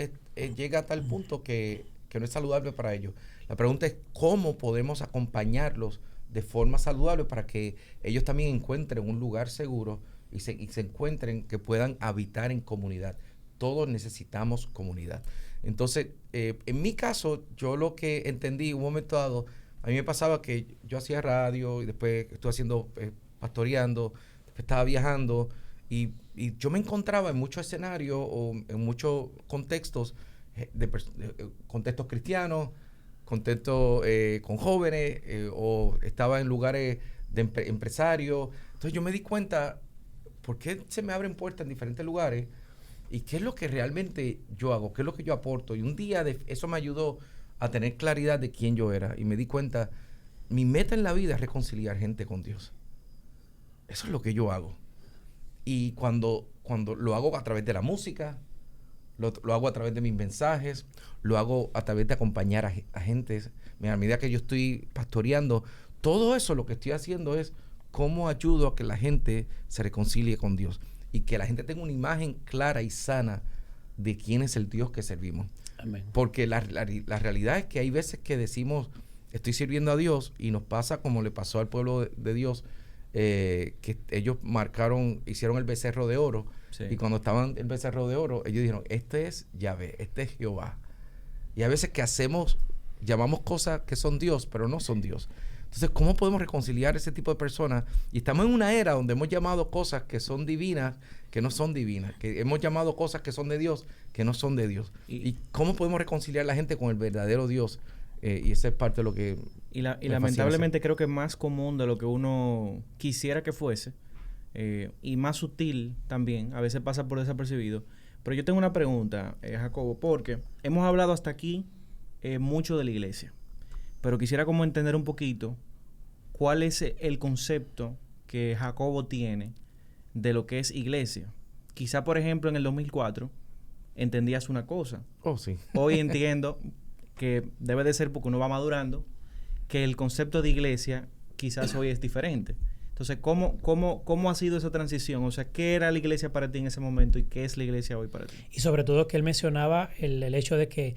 llega a tal punto que no es saludable para ellos. La pregunta es cómo podemos acompañarlos de forma saludable para que ellos también encuentren un lugar seguro y se encuentren que puedan habitar en comunidad. Todos necesitamos comunidad. Entonces, en mi caso, yo lo que entendí un momento dado, a mí me pasaba que yo hacía radio y después estuve haciendo pastoreando, después estaba viajando y yo me encontraba en muchos escenarios o en muchos contextos, contextos cristianos, contextos con jóvenes o estaba en lugares de empresarios. Entonces yo me di cuenta, ¿por qué se me abren puertas en diferentes lugares? ¿Y qué es lo que realmente yo hago? ¿Qué es lo que yo aporto? Y un día eso me ayudó a tener claridad de quién yo era y me di cuenta, mi meta en la vida es reconciliar gente con Dios. Eso es lo que yo hago. Y cuando lo hago a través de la música, lo hago a través de mis mensajes, lo hago a través de acompañar a gente. A medida que yo estoy pastoreando, todo eso lo que estoy haciendo es cómo ayudo a que la gente se reconcilie con Dios y que la gente tenga una imagen clara y sana de quién es el Dios que servimos. Amén. Porque la realidad es que hay veces que decimos, estoy sirviendo a Dios y nos pasa como le pasó al pueblo de Dios, que ellos hicieron el becerro de oro. Sí. Y cuando estaban el becerro de oro, ellos dijeron, este es Yahvé, este es Jehová. Y a veces que llamamos cosas que son Dios, pero no son Dios. Entonces, ¿cómo podemos reconciliar ese tipo de personas? Y estamos en una era donde hemos llamado cosas que son divinas, que no son divinas. Que hemos llamado cosas que son de Dios, que no son de Dios. ¿Y cómo podemos reconciliar a la gente con el verdadero Dios? Y esa es parte de lo que... Y lamentablemente creo que es más común de lo que uno quisiera que fuese. Y más sutil también. A veces pasa por desapercibido. Pero yo tengo una pregunta, Jacobo, porque hemos hablado hasta aquí mucho de la iglesia. Pero quisiera como entender un poquito cuál es el concepto que Jacobo tiene de lo que es iglesia. Quizá, por ejemplo, en el 2004 entendías una cosa. Oh, sí. Hoy entiendo que debe de ser porque uno va madurando, que el concepto de iglesia quizás hoy es diferente. Entonces, ¿cómo ha sido esa transición? O sea, ¿qué era la iglesia para ti en ese momento y qué es la iglesia hoy para ti? Y sobre todo que él mencionaba el hecho de que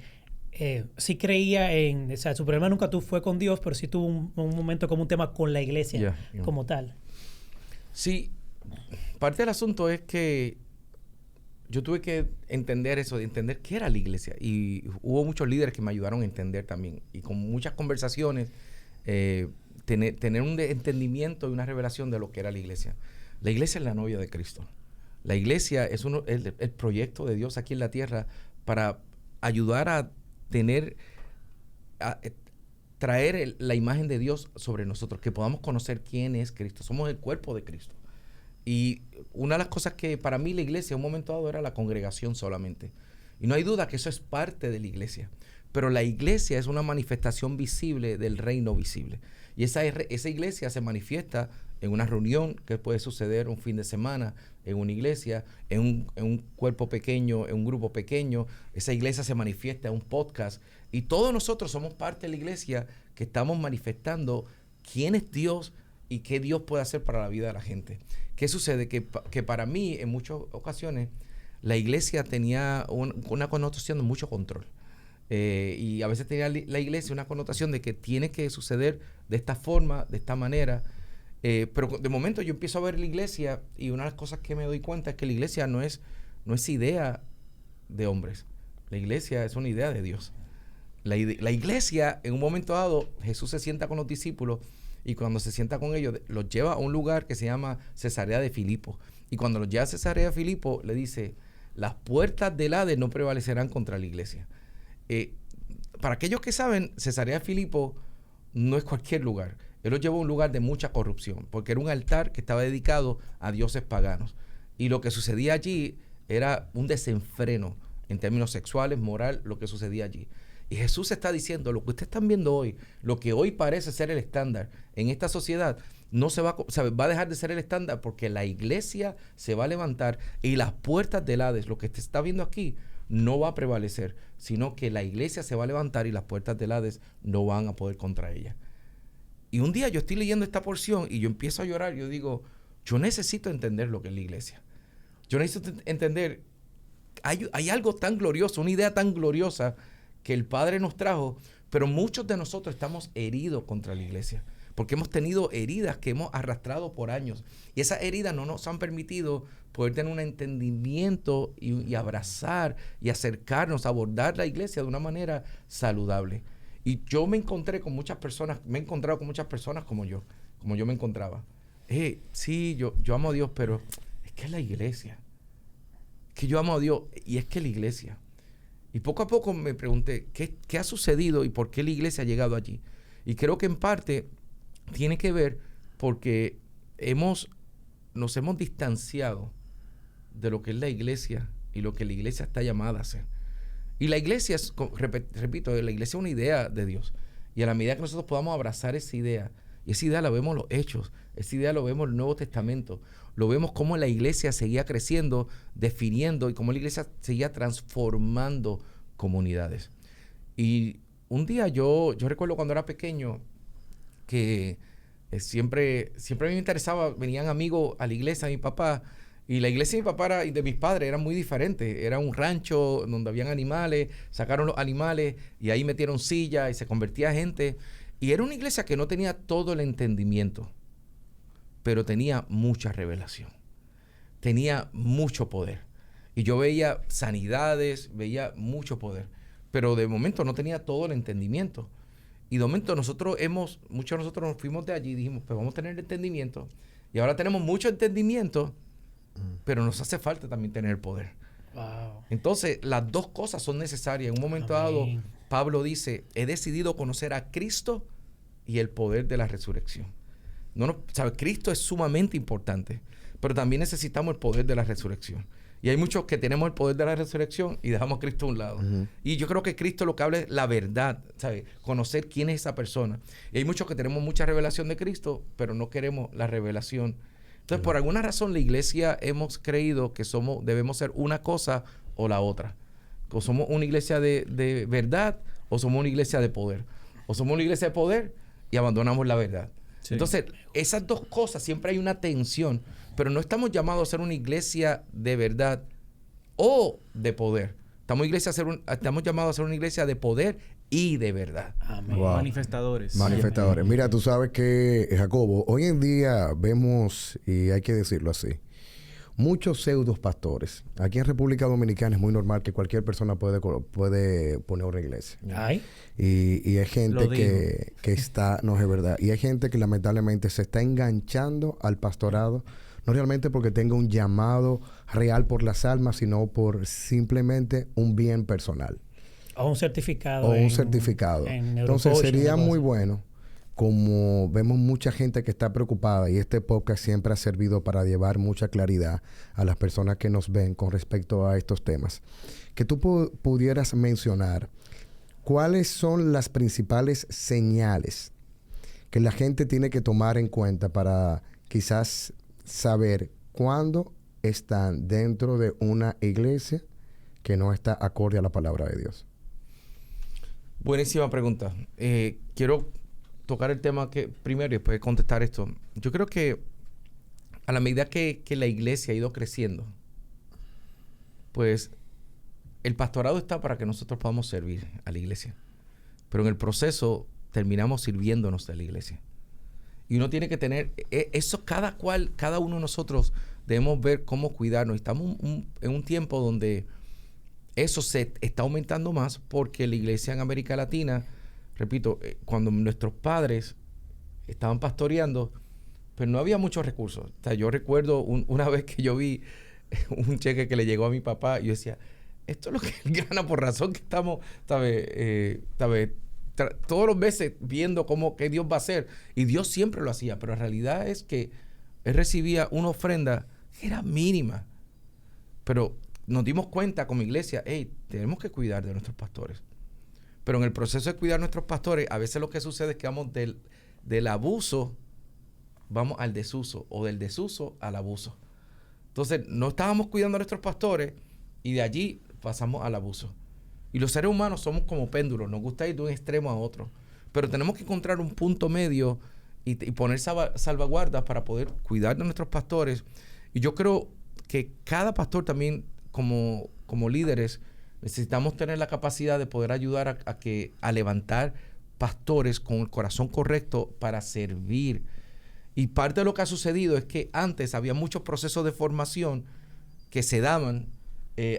sí creía o sea, su problema nunca fue con Dios, pero sí tuvo un momento como un tema con la iglesia como tal. Sí, parte del asunto es que yo tuve que entender eso, de entender qué era la iglesia. Y hubo muchos líderes que me ayudaron a entender también. Y con muchas conversaciones, tener un entendimiento y una revelación de lo que era la iglesia. La iglesia es la novia de Cristo. La iglesia es el proyecto de Dios aquí en la tierra para ayudar a traer la imagen de Dios sobre nosotros, que podamos conocer quién es Cristo. Somos el cuerpo de Cristo. Y una de las cosas que para mí la iglesia en un momento dado era la congregación solamente. Y no hay duda que eso es parte de la iglesia. Pero la iglesia es una manifestación visible del reino visible. Y esa iglesia se manifiesta en una reunión que puede suceder un fin de semana, en una iglesia, en un cuerpo pequeño, en un grupo pequeño. Esa iglesia se manifiesta en un podcast. Y todos nosotros somos parte de la iglesia que estamos manifestando quién es Dios y qué Dios puede hacer para la vida de la gente. ¿Qué sucede? Que para mí, en muchas ocasiones, la iglesia tenía una connotación de mucho control. Y a veces tenía la iglesia una connotación de que tiene que suceder de esta forma, de esta manera. Pero de momento yo empiezo a ver la iglesia y una de las cosas que me doy cuenta es que la iglesia no es idea de hombres. La iglesia es una idea de Dios. La iglesia, en un momento dado, Jesús se sienta con los discípulos y cuando se sienta con ellos, los lleva a un lugar que se llama Cesarea de Filipo. Y cuando los lleva a Cesarea de Filipo, le dice, las puertas del Hades no prevalecerán contra la iglesia. para aquellos que saben, Cesarea de Filipo no es cualquier lugar. Él los llevó a un lugar de mucha corrupción, porque era un altar que estaba dedicado a dioses paganos. Y lo que sucedía allí era un desenfreno en términos sexuales, moral, lo que sucedía allí. Y Jesús está diciendo, lo que ustedes están viendo hoy, lo que hoy parece ser el estándar en esta sociedad, no va a dejar de ser el estándar, porque la iglesia se va a levantar y las puertas del Hades, lo que usted está viendo aquí, no va a prevalecer, sino que la iglesia se va a levantar y las puertas del Hades no van a poder contra ella. Y un día yo estoy leyendo esta porción y yo empiezo a llorar. Yo digo, yo necesito entender lo que es la iglesia. Yo necesito entender, hay algo tan glorioso, una idea tan gloriosa que el Padre nos trajo, pero muchos de nosotros estamos heridos contra la iglesia, porque hemos tenido heridas que hemos arrastrado por años. Y esas heridas no nos han permitido poder tener un entendimiento y abrazar y acercarnos, abordar la iglesia de una manera saludable. Y yo me encontré con muchas personas, me he encontrado con muchas personas como yo me encontraba. Sí, yo amo a Dios, pero es que es la iglesia. Que yo amo a Dios y es que la iglesia. Y poco a poco me pregunté, ¿qué ha sucedido y por qué la iglesia ha llegado allí? Y creo que en parte tiene que ver porque nos hemos distanciado de lo que es la iglesia y lo que la iglesia está llamada a hacer. Y la iglesia es, repito, la iglesia es una idea de Dios. Y a la medida que nosotros podamos abrazar esa idea, y esa idea la vemos en los Hechos, esa idea lo vemos en el Nuevo Testamento, lo vemos cómo la iglesia seguía creciendo, definiendo, y cómo la iglesia seguía transformando comunidades. Y un día yo recuerdo cuando era pequeño que siempre a mí me interesaba, venían amigos a la iglesia de mi papá, y la iglesia de mi papá y de mis padres era muy diferente. Era un rancho donde habían animales, sacaron los animales y ahí metieron sillas y se convertía gente. Y era una iglesia que no tenía todo el entendimiento, pero tenía mucha revelación. Tenía mucho poder. Y yo veía sanidades, veía mucho poder. Pero de momento no tenía todo el entendimiento. Y de momento muchos de nosotros nos fuimos de allí y dijimos, pues vamos a tener entendimiento. Y ahora tenemos mucho entendimiento, pero nos hace falta también tener poder. Wow. Entonces, las dos cosas son necesarias. En un momento dado, Pablo dice, he decidido conocer a Cristo y el poder de la resurrección. Cristo es sumamente importante, pero también necesitamos el poder de la resurrección. Y hay muchos que tenemos el poder de la resurrección y dejamos a Cristo a un lado. Y yo creo que Cristo lo que habla es la verdad, ¿sabes? Conocer quién es esa persona. Y hay muchos que tenemos mucha revelación de Cristo, pero no queremos la revelación. Entonces, por alguna razón, la iglesia hemos creído que debemos ser una cosa o la otra. O somos una iglesia de verdad o somos una iglesia de poder. O somos una iglesia de poder y abandonamos la verdad. Sí. Entonces, esas dos cosas, siempre hay una tensión, pero no estamos llamados a ser una iglesia de verdad o de poder. Estamos llamados a ser una iglesia de poder y de verdad. Amén. Wow. Manifestadores. Manifestadores. Mira, tú sabes que, Jacobo, hoy en día vemos, y hay que decirlo así, muchos pseudos pastores. Aquí en República Dominicana es muy normal que cualquier persona puede poner una iglesia. Ay. Y hay gente que está, no es verdad, y hay gente que lamentablemente se está enganchando al pastorado, no realmente porque tenga un llamado real por las almas, sino por simplemente un bien personal. O un certificado. O un certificado. Entonces sería muy bueno, como vemos mucha gente que está preocupada, y este podcast siempre ha servido para llevar mucha claridad a las personas que nos ven con respecto a estos temas, que tú pudieras mencionar cuáles son las principales señales que la gente tiene que tomar en cuenta para quizás saber cuándo están dentro de una iglesia que no está acorde a la palabra de Dios. Buenísima pregunta. Quiero tocar el tema primero y después contestar esto. Yo creo que a la medida que la iglesia ha ido creciendo, pues el pastorado está para que nosotros podamos servir a la iglesia. Pero en el proceso terminamos sirviéndonos de la iglesia. Y uno tiene que tener eso, cada uno de nosotros debemos ver cómo cuidarnos. Estamos en un tiempo donde eso se está aumentando más porque la iglesia en América Latina, repito, cuando nuestros padres estaban pastoreando, pues no había muchos recursos. O sea, yo recuerdo una vez que yo vi un cheque que le llegó a mi papá y yo decía, esto es lo que él gana por razón que estamos, todos los meses viendo qué Dios va a hacer. Y Dios siempre lo hacía, pero la realidad es que él recibía una ofrenda que era mínima. Pero nos dimos cuenta como iglesia, tenemos que cuidar de nuestros pastores. Pero en el proceso de cuidar de nuestros pastores, a veces lo que sucede es que vamos del abuso, vamos al desuso, o del desuso al abuso. Entonces, no estábamos cuidando a nuestros pastores y de allí pasamos al abuso. Y los seres humanos somos como péndulos, nos gusta ir de un extremo a otro. Pero tenemos que encontrar un punto medio y poner salvaguardas para poder cuidar de nuestros pastores. Y yo creo que cada pastor también, como líderes, necesitamos tener la capacidad de poder ayudar a levantar pastores con el corazón correcto para servir. Y parte de lo que ha sucedido es que antes había muchos procesos de formación que se daban.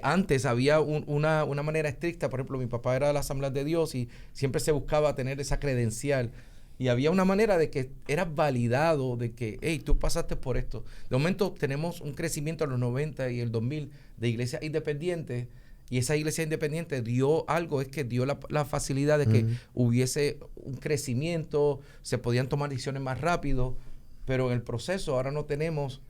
Antes había una manera estricta. Por ejemplo, mi papá era de la Asamblea de Dios y siempre se buscaba tener esa credencial. Y había una manera de que era validado, de que, tú pasaste por esto. De momento tenemos un crecimiento en los 90 y el 2000 de iglesias independientes. Y esa iglesia independiente dio la facilidad de que hubiese un crecimiento, se podían tomar decisiones más rápido. Pero en el proceso ahora no tenemos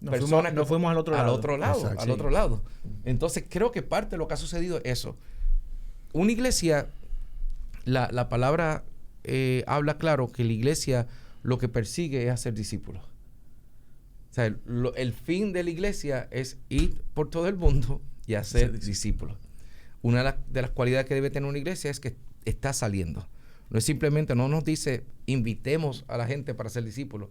personas nos fuimos al otro lado. Exacto, al otro lado. Entonces creo que parte de lo que ha sucedido es eso. Una iglesia, la palabra habla claro que la iglesia lo que persigue es hacer discípulos. O sea, el fin de la iglesia es ir por todo el mundo y hacer discípulos. Una de las cualidades que debe tener una iglesia es que está saliendo. No es simplemente, no nos dice invitemos a la gente para ser discípulos.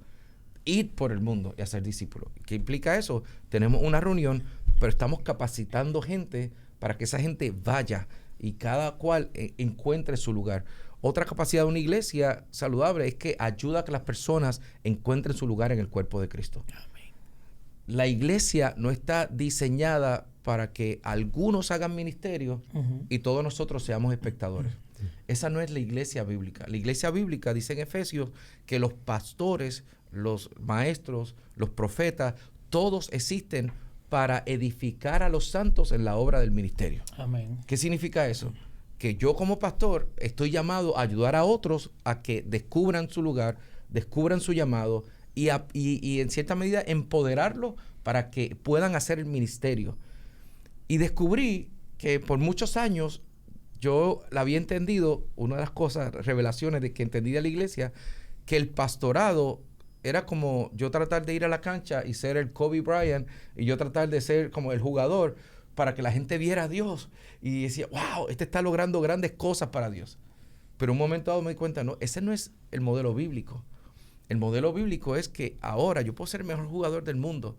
Ir por el mundo y hacer discípulos. ¿Qué implica eso? Tenemos una reunión, pero estamos capacitando gente para que esa gente vaya y cada cual encuentre su lugar. Otra capacidad de una iglesia saludable es que ayuda a que las personas encuentren su lugar en el cuerpo de Cristo. Amén. La iglesia no está diseñada para que algunos hagan ministerio y todos nosotros seamos espectadores. Esa no es la iglesia bíblica. La iglesia bíblica dice en Efesios que los pastores, los maestros, los profetas, todos existen para edificar a los santos en la obra del ministerio. Amén. ¿Qué significa eso? Que yo como pastor estoy llamado a ayudar a otros a que descubran su lugar, descubran su llamado y en cierta medida empoderarlos para que puedan hacer el ministerio. Y descubrí que por muchos años yo la había entendido, una de las cosas, revelaciones de que entendí de la iglesia, que el pastorado era como yo tratar de ir a la cancha y ser el Kobe Bryant y yo tratar de ser como el jugador para que la gente viera a Dios y decía, wow, está logrando grandes cosas para Dios. Pero en un momento dado me di cuenta, no, ese no es el modelo bíblico. El modelo bíblico es que ahora yo puedo ser el mejor jugador del mundo,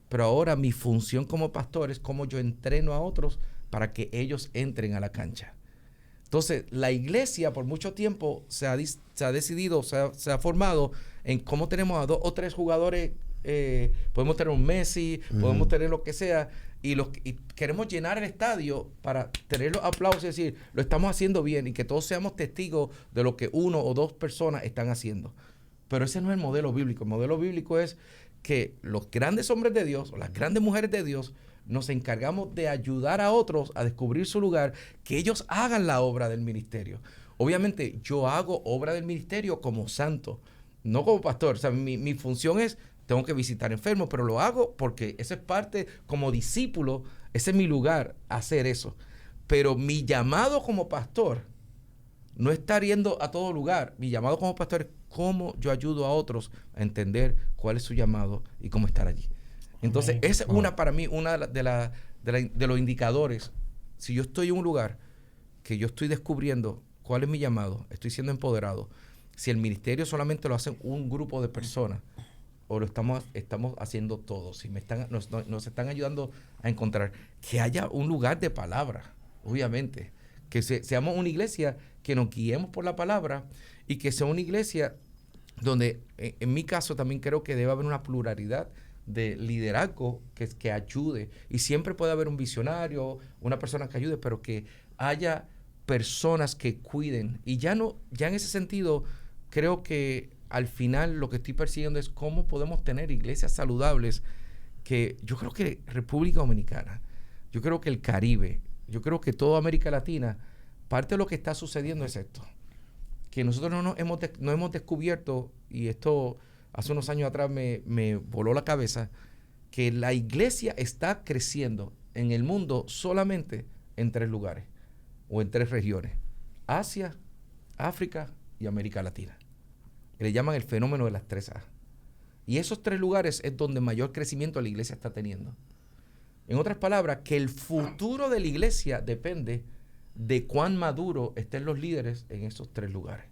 pero ahora mi función como pastor es cómo yo entreno a otros para que ellos entren a la cancha. Entonces, la iglesia por mucho tiempo se ha decidido, se ha formado en cómo tenemos a 2 o 3 jugadores, podemos tener un Messi, podemos tener lo que sea, y queremos llenar el estadio para tener los aplausos y decir, lo estamos haciendo bien, y que todos seamos testigos de lo que 1 o 2 personas están haciendo. Pero ese no es el modelo bíblico. El modelo bíblico es que los grandes hombres de Dios, o las grandes mujeres de Dios, nos encargamos de ayudar a otros a descubrir su lugar, que ellos hagan la obra del ministerio. Obviamente, yo hago obra del ministerio como santo, no como pastor. O sea, mi función es, tengo que visitar enfermos, pero lo hago porque esa es parte, como discípulo, ese es mi lugar, hacer eso. Pero mi llamado como pastor no es estar yendo a todo lugar. Mi llamado como pastor es cómo yo ayudo a otros a entender cuál es su llamado y cómo estar allí. Entonces, esa es para mí, una de los indicadores. Si yo estoy en un lugar que yo estoy descubriendo cuál es mi llamado, estoy siendo empoderado. Si el ministerio solamente lo hace un grupo de personas, o lo estamos haciendo todos, si nos están ayudando a encontrar, que haya un lugar de palabra, obviamente. Que seamos una iglesia que nos guiemos por la palabra y que sea una iglesia donde, en mi caso, también creo que debe haber una pluralidad de liderazgo que ayude, y siempre puede haber un visionario, una persona que ayude, pero que haya personas que cuiden. Y ya en ese sentido creo que al final lo que estoy persiguiendo es cómo podemos tener iglesias saludables, que yo creo que República Dominicana, yo creo que el Caribe, yo creo que toda América Latina, parte de lo que está sucediendo es esto. Que nosotros no hemos descubierto, y esto hace unos años atrás me voló la cabeza, que la iglesia está creciendo en el mundo solamente en 3 lugares o en 3 regiones: Asia, África y América Latina. Le llaman el fenómeno de las 3A. Y esos 3 lugares es donde mayor crecimiento la iglesia está teniendo. En otras palabras, que el futuro de la iglesia depende de cuán maduro estén los líderes en esos 3 lugares.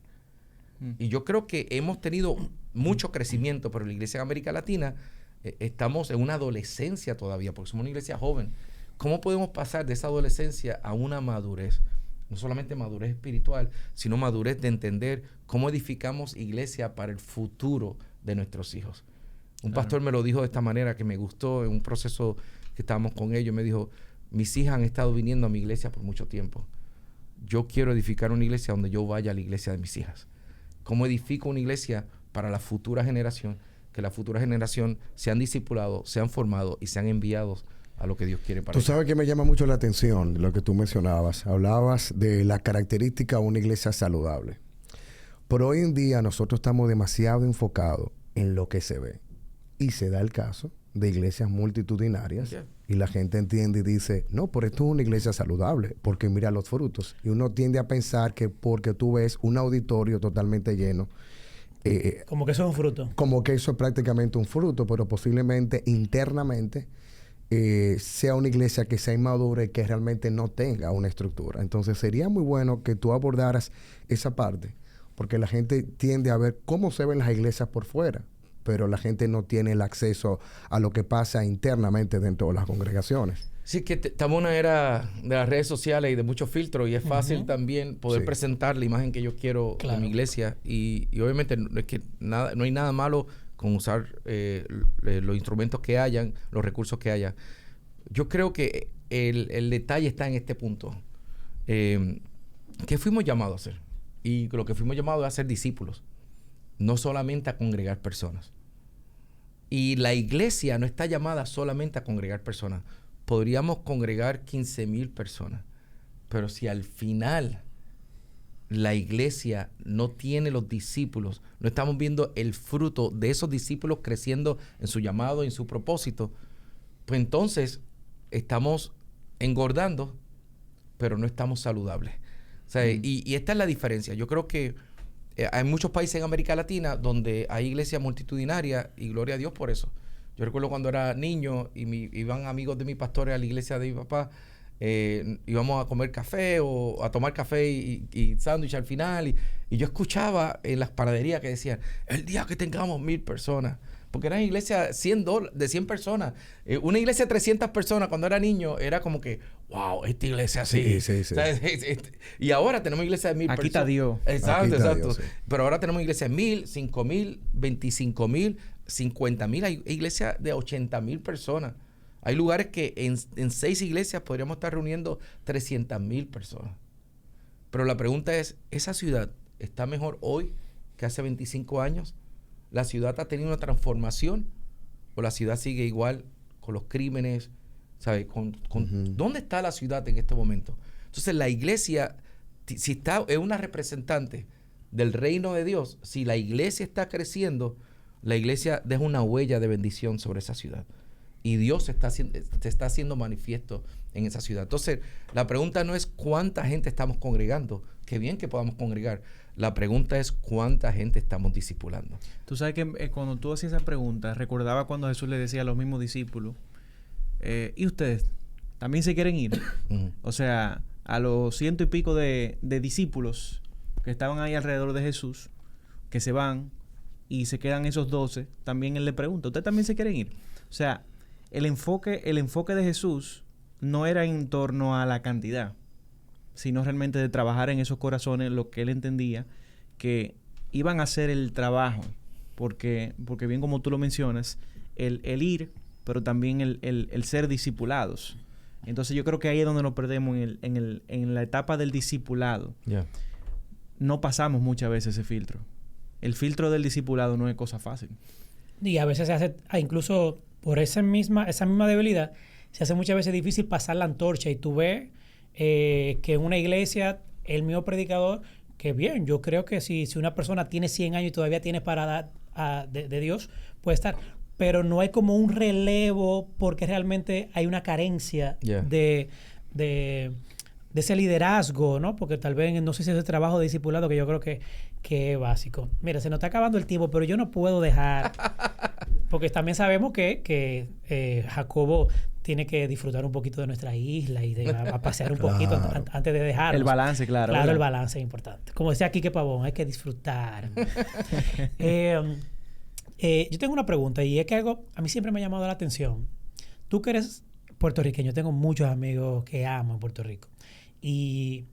Y yo creo que hemos tenido mucho crecimiento, pero la iglesia en América Latina estamos en una adolescencia todavía, porque somos una iglesia joven. ¿Cómo podemos pasar de esa adolescencia a una madurez? No solamente madurez espiritual, sino madurez de entender cómo edificamos iglesia para el futuro de nuestros hijos. Un pastor me lo dijo de esta manera que me gustó en un proceso que estábamos con ellos. Me dijo: mis hijas han estado viniendo a mi iglesia por mucho tiempo. Yo quiero edificar una iglesia donde yo vaya a la iglesia de mis hijas. ¿Cómo edifico una iglesia para la futura generación? Que la futura generación sean discipulados, sean formados y sean enviados a lo que Dios quiere para ellos. Tú sabes que me llama mucho la atención lo que tú mencionabas. Hablabas de la característica de una iglesia saludable. Pero hoy en día nosotros estamos demasiado enfocados en lo que se ve. Y se da el caso de iglesias multitudinarias. Yeah. Y la gente entiende y dice: no, pero esto es una iglesia saludable, porque mira los frutos. Y uno tiende a pensar que porque tú ves un auditorio totalmente lleno, como que eso es un fruto. Como que eso es prácticamente un fruto, pero posiblemente internamente sea una iglesia que sea inmadura y que realmente no tenga una estructura. Entonces sería muy bueno que tú abordaras esa parte, porque la gente tiende a ver cómo se ven las iglesias por fuera, pero la gente no tiene el acceso a lo que pasa internamente dentro de las congregaciones. Sí, que estamos en una era de las redes sociales y de muchos filtros, y es fácil también poder presentar la imagen que yo quiero de mi iglesia. Y obviamente no hay nada malo con usar los instrumentos que hayan, los recursos que haya. Yo creo que el detalle está en este punto. ¿Qué fuimos llamados a hacer? Y lo que fuimos llamados es a ser discípulos, no solamente a congregar personas. Y la iglesia no está llamada solamente a congregar personas. Podríamos congregar 15,000 personas, pero si al final la iglesia no tiene los discípulos, no estamos viendo el fruto de esos discípulos creciendo en su llamado, en su propósito, pues entonces estamos engordando, pero no estamos saludables. O sea, y esta es la diferencia. Yo creo que hay muchos países en América Latina donde hay iglesias multitudinarias, y gloria a Dios por eso. Yo recuerdo cuando era niño y iban amigos de mis pastores a la iglesia de mi papá, íbamos a comer café o a tomar café y sándwich al final, y yo escuchaba en las panaderías que decían: el día que tengamos 1,000 personas, porque eran iglesias de 100 personas. Una iglesia de 300 personas cuando era niño era como que, wow, esta iglesia así. Sí. Y ahora tenemos iglesias de 1,000 personas. Aquí está Dios. Exacto. Dios, sí. Pero ahora tenemos iglesias de 1,000, 5,000, 25,000, 50,000. Hay iglesias de 80,000 personas. Hay lugares que en 6 iglesias podríamos estar reuniendo 300,000 personas. Pero la pregunta es: ¿esa ciudad está mejor hoy que hace 25 años? ¿La ciudad ha tenido una transformación? ¿O la ciudad sigue igual con los crímenes? ¿Sabes? ¿Dónde está la ciudad en este momento? Entonces la iglesia, si es una representante del reino de Dios, si la iglesia está creciendo, la iglesia deja una huella de bendición sobre esa ciudad. Y Dios se está haciendo manifiesto en esa ciudad. Entonces, la pregunta no es cuánta gente estamos congregando. Qué bien que podamos congregar. La pregunta es cuánta gente estamos discipulando. Tú sabes que cuando tú hacías esa pregunta, recordaba cuando Jesús le decía a los mismos discípulos: ¿y ustedes también se quieren ir? O sea, a los 100 y pico de discípulos que estaban ahí alrededor de Jesús, que se van y se quedan esos 12, también él le pregunta: ¿ustedes también se quieren ir? O sea, el enfoque de Jesús no era en torno a la cantidad, sino realmente de trabajar en esos corazones, lo que él entendía que iban a hacer el trabajo, porque bien como tú lo mencionas, el ir, pero también el ser discipulados. Entonces yo creo que ahí es donde nos perdemos en la etapa del discipulado. Yeah. No pasamos muchas veces ese filtro. El filtro del discipulado no es cosa fácil. Y a veces se hace, incluso por esa misma debilidad, se hace muchas veces difícil pasar la antorcha. Y tú ves que en una iglesia, el mío predicador, que bien, yo creo que si una persona tiene 100 años y todavía tiene para dar de Dios, puede estar. Pero no hay como un relevo porque realmente hay una carencia de ese liderazgo, ¿no? Porque tal vez, no sé si ese trabajo de discipulado que yo creo que es básico. Mira, se nos está acabando el tiempo, pero yo no puedo dejar, porque también sabemos que Jacobo tiene que disfrutar un poquito de nuestra isla y a pasear un poquito antes de dejarnos. El balance, claro. Claro, el balance es importante. Como decía Quique Pavón, hay que disfrutar. Yo tengo una pregunta y es que algo a mí siempre me ha llamado la atención. Tú que eres puertorriqueño, tengo muchos amigos que aman Puerto Rico y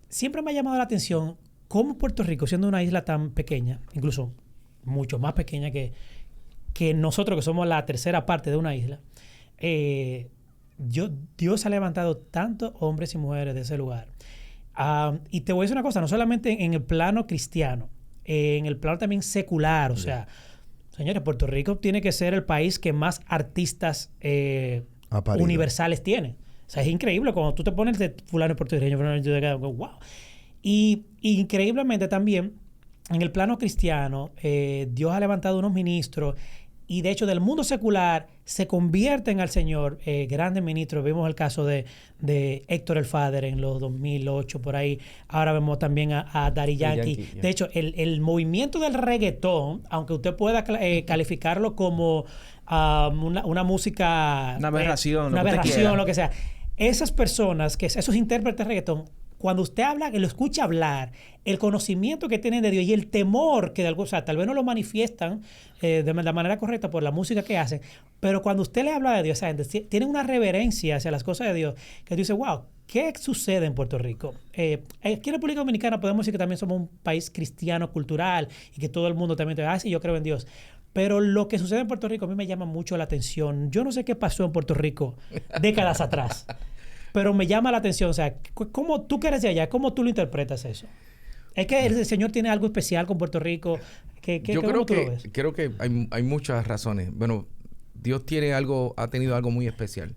siempre me ha llamado la atención cómo Puerto Rico, siendo una isla tan pequeña, incluso mucho más pequeña que nosotros que somos la tercera parte de una isla, Dios ha levantado tantos hombres y mujeres de ese lugar. Y te voy a decir una cosa, no solamente en el plano cristiano, en el plano también secular, o sea, señores, Puerto Rico tiene que ser el país que más artistas universales tiene. O sea, es increíble cuando tú te pones de fulano puertorriqueño, wow. Y increíblemente también, en el plano cristiano, Dios ha levantado unos ministros y de hecho del mundo secular se convierten al Señor grandes ministros. Vimos el caso de Héctor el Father en los 2008 por ahí. Ahora vemos también a Daddy Yankee. De hecho, el movimiento del reggaetón, aunque usted pueda calificarlo como una música... Una aberración. Una aberración, lo que sea. Esas personas, esos intérpretes de reggaetón, cuando usted habla, que lo escucha hablar, el conocimiento que tienen de Dios y el temor que de algo, o sea, tal vez no lo manifiestan de la manera correcta por la música que hacen, pero cuando usted le habla de Dios, esa gente tiene una reverencia hacia las cosas de Dios que tú dices, wow, ¿qué sucede en Puerto Rico? Aquí en República Dominicana podemos decir que también somos un país cristiano, cultural, y que todo el mundo también te dice, sí, yo creo en Dios. Pero lo que sucede en Puerto Rico a mí me llama mucho la atención. Yo no sé qué pasó en Puerto Rico décadas atrás, pero me llama la atención. O sea, ¿cómo tú que eres de allá? ¿Cómo tú lo interpretas eso? ¿Es que el Señor tiene algo especial con Puerto Rico? Yo creo que hay muchas razones. Bueno, Dios ha tenido algo muy especial.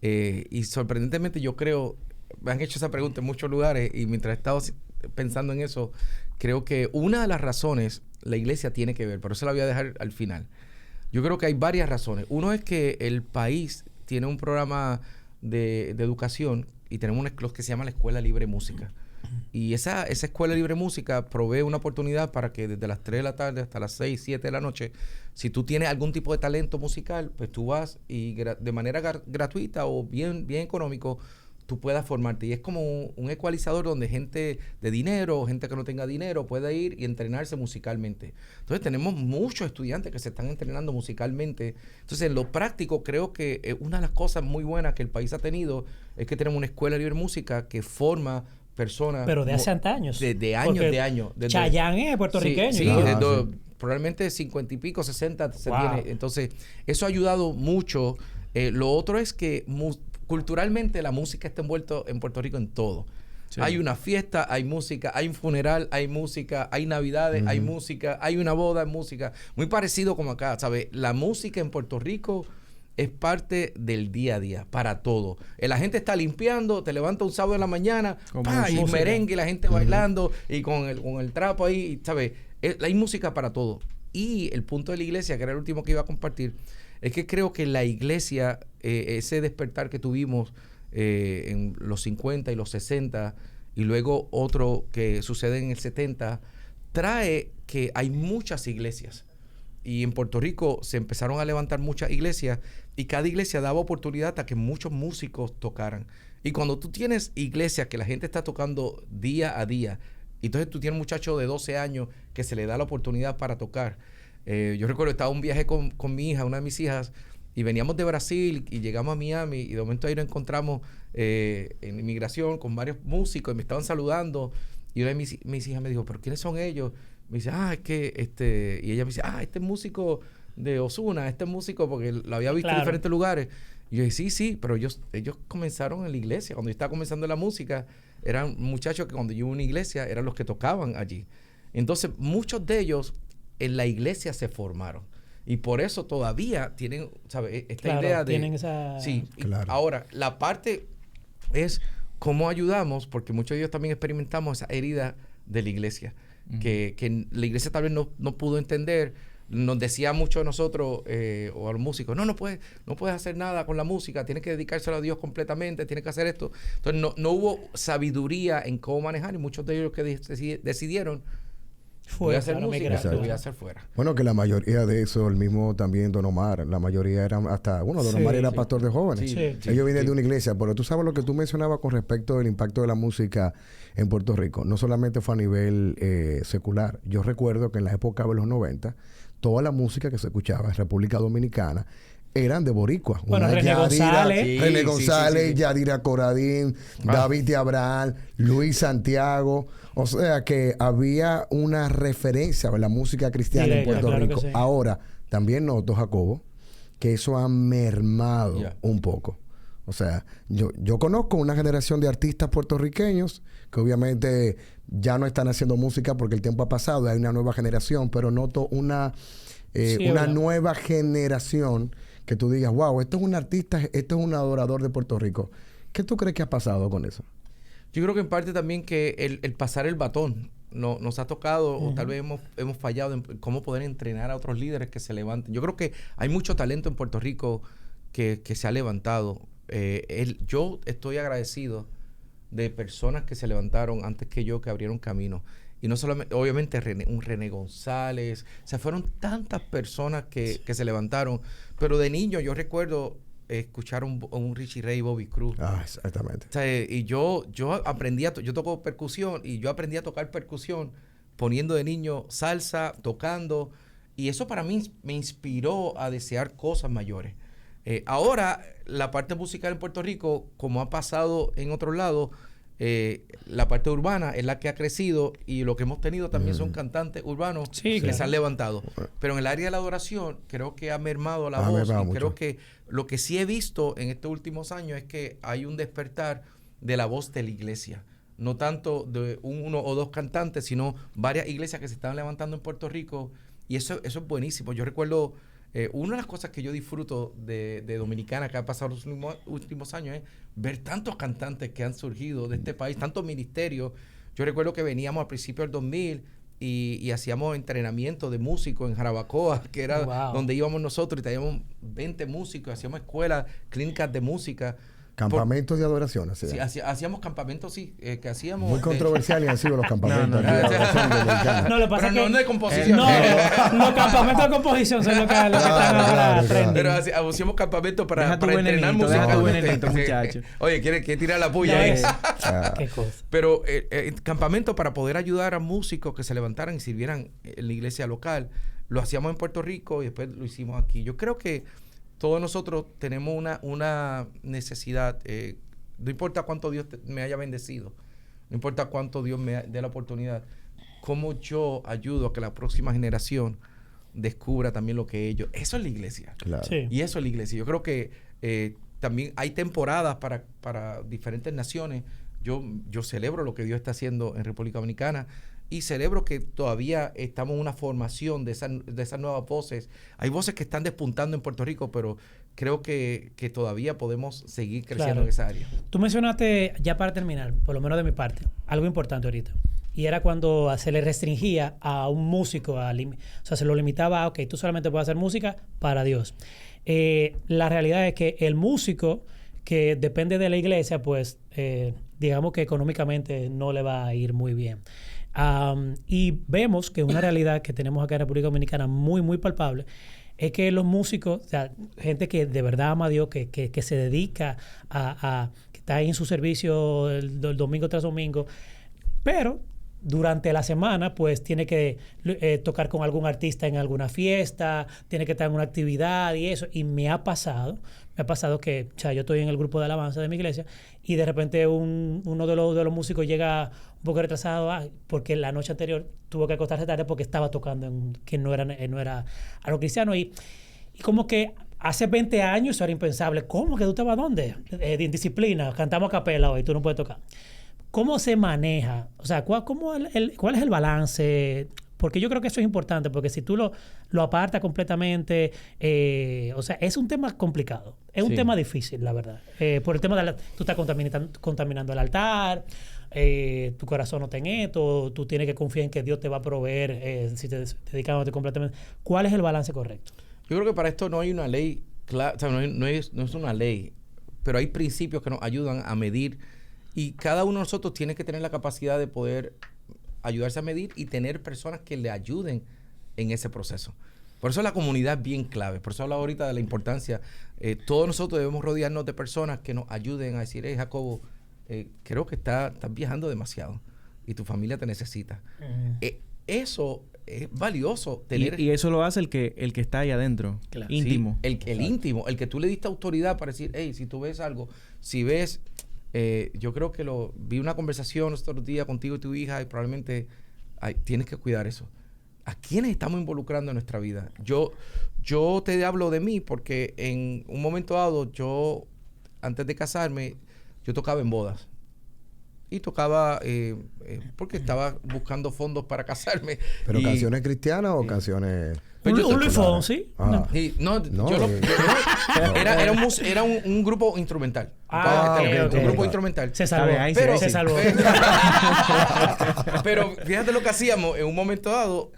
Y sorprendentemente yo creo, me han hecho esa pregunta en muchos lugares y mientras he estado pensando en eso, creo que una de las razones la iglesia tiene que ver, pero eso la voy a dejar al final. Yo creo que hay varias razones. Uno es que el país tiene un programa de educación y tenemos lo que se llama la Escuela Libre de Música. Y esa Escuela Libre de Música provee una oportunidad para que desde las 3 de la tarde hasta las 6, 7 de la noche, si tú tienes algún tipo de talento musical, pues tú vas y de manera gratuita o bien económico, tú puedas formarte. Y es como un ecualizador donde gente de dinero o gente que no tenga dinero puede ir y entrenarse musicalmente. Entonces tenemos muchos estudiantes que se están entrenando musicalmente. Entonces en lo práctico creo que una de las cosas muy buenas que el país ha tenido es que tenemos una escuela libre de música que forma personas... Pero de hace años. De años. Chayanne es puertorriqueño. Sí, probablemente 50 y pico, 60 se tiene. Entonces eso ha ayudado mucho. Lo otro es que... culturalmente la música está envuelta en Puerto Rico en todo. Sí. Hay una fiesta, hay música, hay un funeral, hay música, hay navidades, hay música, hay una boda, hay música. Muy parecido como acá, ¿sabes? La música en Puerto Rico es parte del día a día, para todo. La gente está limpiando, te levanta un sábado en la mañana, y merengue, la gente bailando, y con el trapo ahí, ¿sabes? Hay música para todo. Y el punto de la iglesia, que era el último que iba a compartir, es que creo que la iglesia, ese despertar que tuvimos en los 50 y los 60, y luego otro que sucede en el 70, trae que hay muchas iglesias. Y en Puerto Rico se empezaron a levantar muchas iglesias, y cada iglesia daba oportunidad a que muchos músicos tocaran. Y cuando tú tienes iglesias que la gente está tocando día a día, y entonces tú tienes un muchacho de 12 años que se le da la oportunidad para tocar. Yo recuerdo, estaba en un viaje con mi hija, una de mis hijas, y veníamos de Brasil y llegamos a Miami y de momento ahí nos encontramos en inmigración con varios músicos y me estaban saludando y una de mis hijas me dijo, ¿pero quiénes son ellos? Me dice, es que y ella me dice, este es músico de Ozuna, este es músico porque lo había visto en diferentes lugares. Y yo dije, sí, pero ellos comenzaron en la iglesia. Cuando yo estaba comenzando la música, eran muchachos que cuando yo iba a una iglesia eran los que tocaban allí. Entonces, muchos de ellos en la iglesia se formaron. Y por eso todavía tienen, ¿sabes? Esta idea de... tienen esa... Sí. Claro. Ahora, la parte es cómo ayudamos, porque muchos de ellos también experimentamos esa herida de la iglesia, que la iglesia tal vez no pudo entender. Nos decía mucho a nosotros o a los músicos, no puedes hacer nada con la música, tienes que dedicárselo a Dios completamente, tienes que hacer esto. Entonces no hubo sabiduría en cómo manejar, y muchos de ellos que decidieron voy a hacer música, lo voy a hacer fuera. Bueno, que la mayoría de eso, el mismo también Don Omar, la mayoría eran hasta, Don Omar era pastor de jóvenes. Ellos vienen de una iglesia, pero tú sabes lo que tú mencionabas con respecto al impacto de la música en Puerto Rico. No solamente fue a nivel secular. Yo recuerdo que en la época de los 90, toda la música que se escuchaba en República Dominicana eran de boricua. Bueno, René González, Yadira Coradín, David de Abraham, Luis Santiago. O sea que había una referencia a la música cristiana en Puerto Rico. Ahora, también noto, Jacobo, que eso ha mermado un poco. O sea, yo conozco una generación de artistas puertorriqueños que obviamente ya no están haciendo música porque el tiempo ha pasado, hay una nueva generación, pero noto una nueva generación que tú digas, wow, esto es un artista, esto es un adorador de Puerto Rico. ¿Qué tú crees que ha pasado con eso? Yo creo que en parte también que el pasar el batón nos ha tocado, o tal vez hemos fallado en cómo poder entrenar a otros líderes que se levanten. Yo creo que hay mucho talento en Puerto Rico que se ha levantado. Yo estoy agradecido de personas que se levantaron antes que yo, que abrieron camino. Y no solamente, obviamente, un René González. O sea, fueron tantas personas que se levantaron. Pero de niño yo recuerdo escuchar un Richie Ray y Bobby Cruz. Exactamente. O sea, y yo aprendí yo toco percusión, y yo aprendí a tocar percusión poniendo de niño salsa, tocando. Y eso para mí me inspiró a desear cosas mayores. Ahora, la parte musical en Puerto Rico, como ha pasado en otros lados, la parte urbana es la que ha crecido, y lo que hemos tenido también son cantantes urbanos que se han levantado. Pero en el área de la adoración creo que ha mermado la voz, y creo que lo que sí he visto en estos últimos años es que hay un despertar de la voz de la iglesia. No tanto de uno o dos cantantes, sino varias iglesias que se están levantando en Puerto Rico, y eso es buenísimo. Yo recuerdo una de las cosas que yo disfruto de Dominicana, que ha pasado los últimos años, es ver tantos cantantes que han surgido de este país, tantos ministerios. Yo recuerdo que veníamos al principio del 2000 y hacíamos entrenamiento de músicos en Jarabacoa, que era donde íbamos nosotros, y teníamos 20 músicos, hacíamos escuelas, clínicas de música. Campamentos de adoración. Sí, hacíamos campamentos, que hacíamos... Muy controversiales han sido los campamentos. No de composición. Los campamentos de composición son los que están ahora trending. Pero hacíamos campamentos para entrenar música. Deja tu venenito, muchacho. Oye, ¿quiere tirar la puya ahí? Qué cosa. Pero campamento para poder ayudar a músicos que se levantaran y sirvieran en la iglesia local. Lo hacíamos en Puerto Rico y después lo hicimos aquí. Yo creo que todos nosotros tenemos una necesidad, no importa cuánto Dios me haya bendecido, no importa cuánto Dios me dé la oportunidad, cómo yo ayudo a que la próxima generación descubra también lo que ellos... Eso es la iglesia. Claro. Sí. Y eso es la iglesia. Yo creo que también hay temporadas para diferentes naciones. Yo celebro lo que Dios está haciendo en República Dominicana, y celebro que todavía estamos en una formación de esas nuevas voces. Hay voces que están despuntando en Puerto Rico, pero creo que todavía podemos seguir creciendo en esa área. Tú mencionaste, ya para terminar, por lo menos de mi parte, algo importante ahorita. Y era cuando se le restringía a un músico, o sea, se lo limitaba a, ok, tú solamente puedes hacer música para Dios. La realidad es que el músico que depende de la iglesia, pues, digamos que económicamente no le va a ir muy bien. Y vemos que una realidad que tenemos acá en República Dominicana muy, muy palpable es que los músicos, o sea, gente que de verdad ama a Dios, que se dedica que está ahí en su servicio el domingo tras domingo, pero durante la semana, pues, tiene que tocar con algún artista en alguna fiesta, tiene que estar en una actividad y eso. Y me ha pasado que, o sea, yo estoy en el grupo de alabanza de mi iglesia y de repente uno de los músicos llega un poco retrasado porque la noche anterior tuvo que acostarse tarde porque estaba tocando que no era algo cristiano. Y como que hace 20 años eso era impensable. ¿Cómo que tú estabas dónde? En disciplina, cantamos a capela hoy, tú no puedes tocar. ¿Cómo se maneja? O sea, ¿cuál es el balance? Porque yo creo que eso es importante, porque si tú lo apartas completamente, o sea, es un tema complicado. Es un Sí. tema difícil, la verdad. Por el tema de tú estás contaminando el altar, tu corazón no está en esto, tú tienes que confiar en que Dios te va a proveer si te dedicándote completamente. ¿Cuál es el balance correcto? Yo creo que para esto no hay una ley clara, o sea, no es una ley, pero hay principios que nos ayudan a medir y cada uno de nosotros tiene que tener la capacidad de poder ayudarse a medir y tener personas que le ayuden en ese proceso. Por eso la comunidad es bien clave. Por eso hablo ahorita de la importancia. Todos nosotros debemos rodearnos de personas que nos ayuden a decir, Jacobo, creo que estás viajando demasiado y tu familia te necesita. Eso es valioso. Tener Y eso lo hace el que está ahí adentro. Claro. Íntimo. Sí, el íntimo, el que tú le diste autoridad para decir, hey, si tú ves algo, si ves, yo creo que vi una conversación estos otros días contigo y tu hija y probablemente tienes que cuidar eso. ¿A quiénes estamos involucrando en nuestra vida? Yo te hablo de mí porque en un momento dado, antes de casarme, yo tocaba en bodas. Y tocaba porque estaba buscando fondos para casarme. ¿Pero y, canciones cristianas o canciones...? Un Luis Fonsi. Ah. y era un grupo instrumental. Ok. Un grupo instrumental. Se salvó. Ahí Pero- sí. Se salvó. Pero fíjate lo que hacíamos. En un momento dado,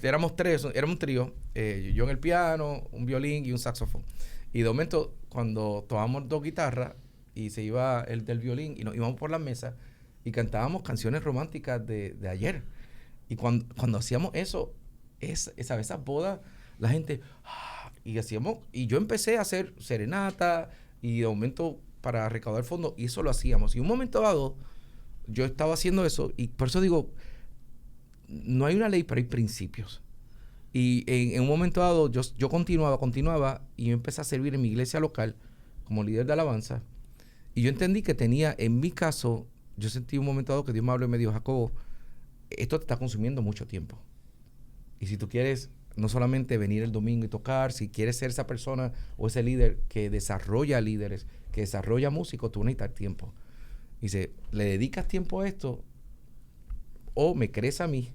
éramos un trío. Yo en el piano, un violín y un saxofón. Y de momento, cuando tomábamos 2 guitarras y se iba el del violín y nos íbamos por la mesa y cantábamos canciones románticas de ayer. Y cuando hacíamos eso, esas bodas, la gente... y yo empecé a hacer serenata y de momento para recaudar fondos y eso lo hacíamos. Y un momento dado, yo estaba haciendo eso y por eso digo, no hay una ley, pero hay principios. Y en un momento dado, yo continuaba y yo empecé a servir en mi iglesia local como líder de alabanza. Y yo entendí que en mi caso, yo sentí un momento dado que Dios me habló y me dijo, Jacobo, esto te está consumiendo mucho tiempo. Y si tú quieres no solamente venir el domingo y tocar, si quieres ser esa persona o ese líder que desarrolla líderes, que desarrolla músicos, tú necesitas tiempo. Dice, ¿le dedicas tiempo a esto? O me crees a mí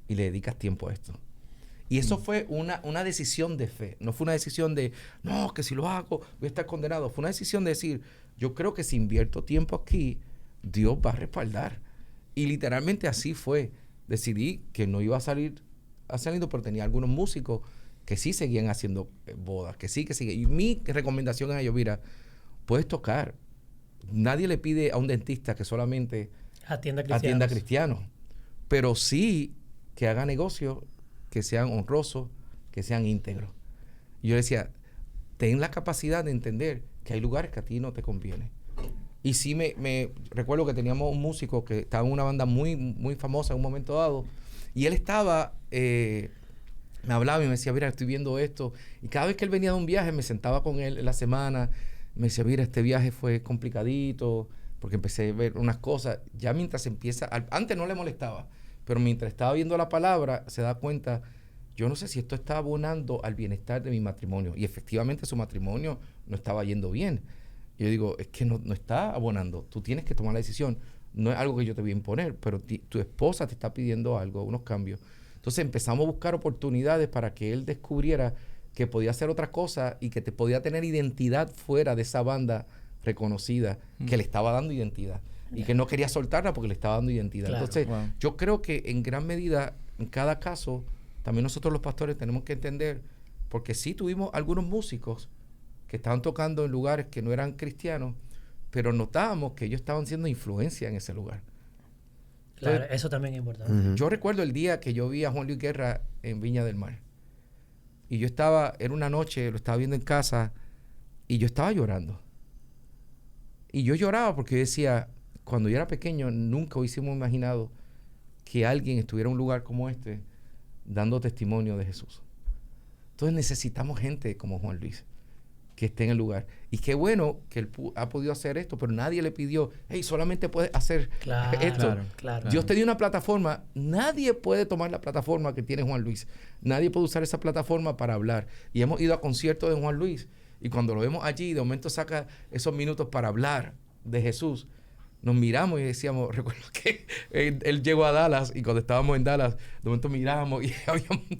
y le dedicas tiempo a esto. Y eso fue una decisión de fe. No fue una decisión de, no, que si lo hago voy a estar condenado. Fue una decisión de decir, yo creo que si invierto tiempo aquí, Dios va a respaldar. Y literalmente así fue. Decidí que no iba a salir saliendo, pero tenía algunos músicos que sí seguían haciendo bodas, que seguían. Y mi recomendación a ellos, mira, puedes tocar. Nadie le pide a un dentista que solamente Atienda atienda a cristianos. cristianos, pero sí que haga negocios que sean honrosos, que sean íntegros. Y yo decía, ten la capacidad de entender que hay lugares que a ti no te conviene. Y sí me recuerdo que teníamos un músico que estaba en una banda muy, muy famosa en un momento dado, y él estaba, me hablaba y me decía, mira, estoy viendo esto. Y cada vez que él venía de un viaje, me sentaba con él en la semana, me decía, mira, este viaje fue complicadito, porque empecé a ver unas cosas. Ya mientras antes no le molestaba, pero mientras estaba viendo la palabra, se da cuenta, yo no sé si esto está abonando al bienestar de mi matrimonio. Y efectivamente su matrimonio no estaba yendo bien. Y yo digo, es que no está abonando. Tú tienes que tomar la decisión. No es algo que yo te voy a imponer, pero tu esposa te está pidiendo algo, unos cambios. Entonces empezamos a buscar oportunidades para que él descubriera que podía hacer otra cosa y que te podía tener identidad fuera de esa banda reconocida que le estaba dando identidad. Y que no quería soltarla porque le estaba dando identidad. Claro. Entonces, Wow. yo creo que en gran medida, en cada caso, también nosotros los pastores tenemos que entender, porque sí tuvimos algunos músicos que estaban tocando en lugares que no eran cristianos, pero notábamos que ellos estaban siendo influencia en ese lugar. Claro, Entonces, eso también es importante. Ujú. yo recuerdo el día que yo vi a Juan Luis Guerra en Viña del Mar. Y yo era una noche, lo estaba viendo en casa, y yo estaba llorando. Y yo lloraba porque yo decía, cuando yo era pequeño, nunca hubiésemos imaginado que alguien estuviera en un lugar como este dando testimonio de Jesús. Entonces necesitamos gente como Juan Luis que esté en el lugar. Y qué bueno que él ha podido hacer esto, pero nadie le pidió, hey, solamente puedes hacer Claro, esto. claro. Dios te dio una plataforma. Nadie puede tomar la plataforma que tiene Juan Luis. Nadie puede usar esa plataforma para hablar. Y hemos ido a conciertos de Juan Luis. Y cuando lo vemos allí, de momento saca esos minutos para hablar de Jesús. Nos miramos y decíamos, recuerdo que él llegó a Dallas y cuando estábamos en Dallas, de momento miramos y había un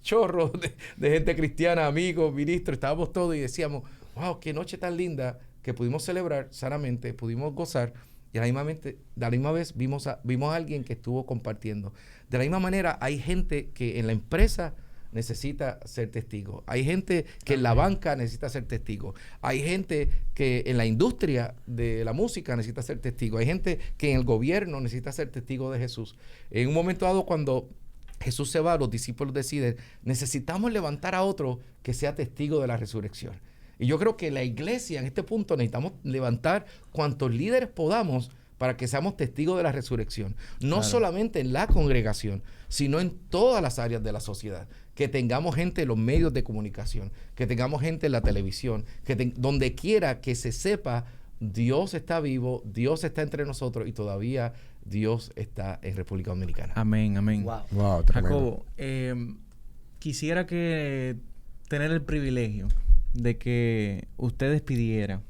chorro de gente cristiana, amigos, ministros, estábamos todos y decíamos, wow, qué noche tan linda que pudimos celebrar sanamente, pudimos gozar y a la misma vez vimos a alguien que estuvo compartiendo. De la misma manera, hay gente que en la empresa necesita ser testigo. Hay gente que en la banca necesita ser testigo. Hay gente que en la industria de la música necesita ser testigo. Hay gente que en el gobierno necesita ser testigo de Jesús. En un momento dado, cuando Jesús se va, los discípulos deciden, necesitamos levantar a otro que sea testigo de la resurrección. Y yo creo que la iglesia en este punto necesitamos levantar cuantos líderes podamos para que seamos testigos de la resurrección. No solamente en la congregación, sino en todas las áreas de la sociedad. Que tengamos gente en los medios de comunicación, que tengamos gente en la televisión, donde quiera que se sepa, Dios está vivo, Dios está entre nosotros y todavía Dios está en República Dominicana. Amén, amén. Wow, Jacobo, quisiera tener el privilegio de que usted despidiera,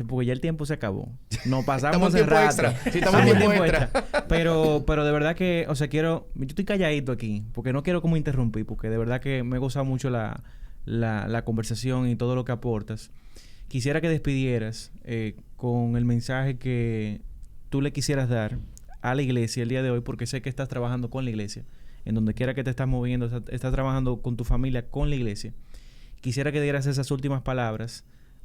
porque ya el tiempo se acabó. Nos pasamos el rato. Extra. Sí, estamos en tiempo extra. Pero de verdad que, o sea, yo estoy calladito aquí, porque no quiero como interrumpir, porque de verdad que me he gozado mucho la conversación y todo lo que aportas. Quisiera que despidieras con el mensaje que tú le quisieras dar a la iglesia el día de hoy, porque sé que estás trabajando con la iglesia. En donde quiera que te estás moviendo, estás trabajando con tu familia, con la iglesia. Quisiera que dieras esas últimas palabras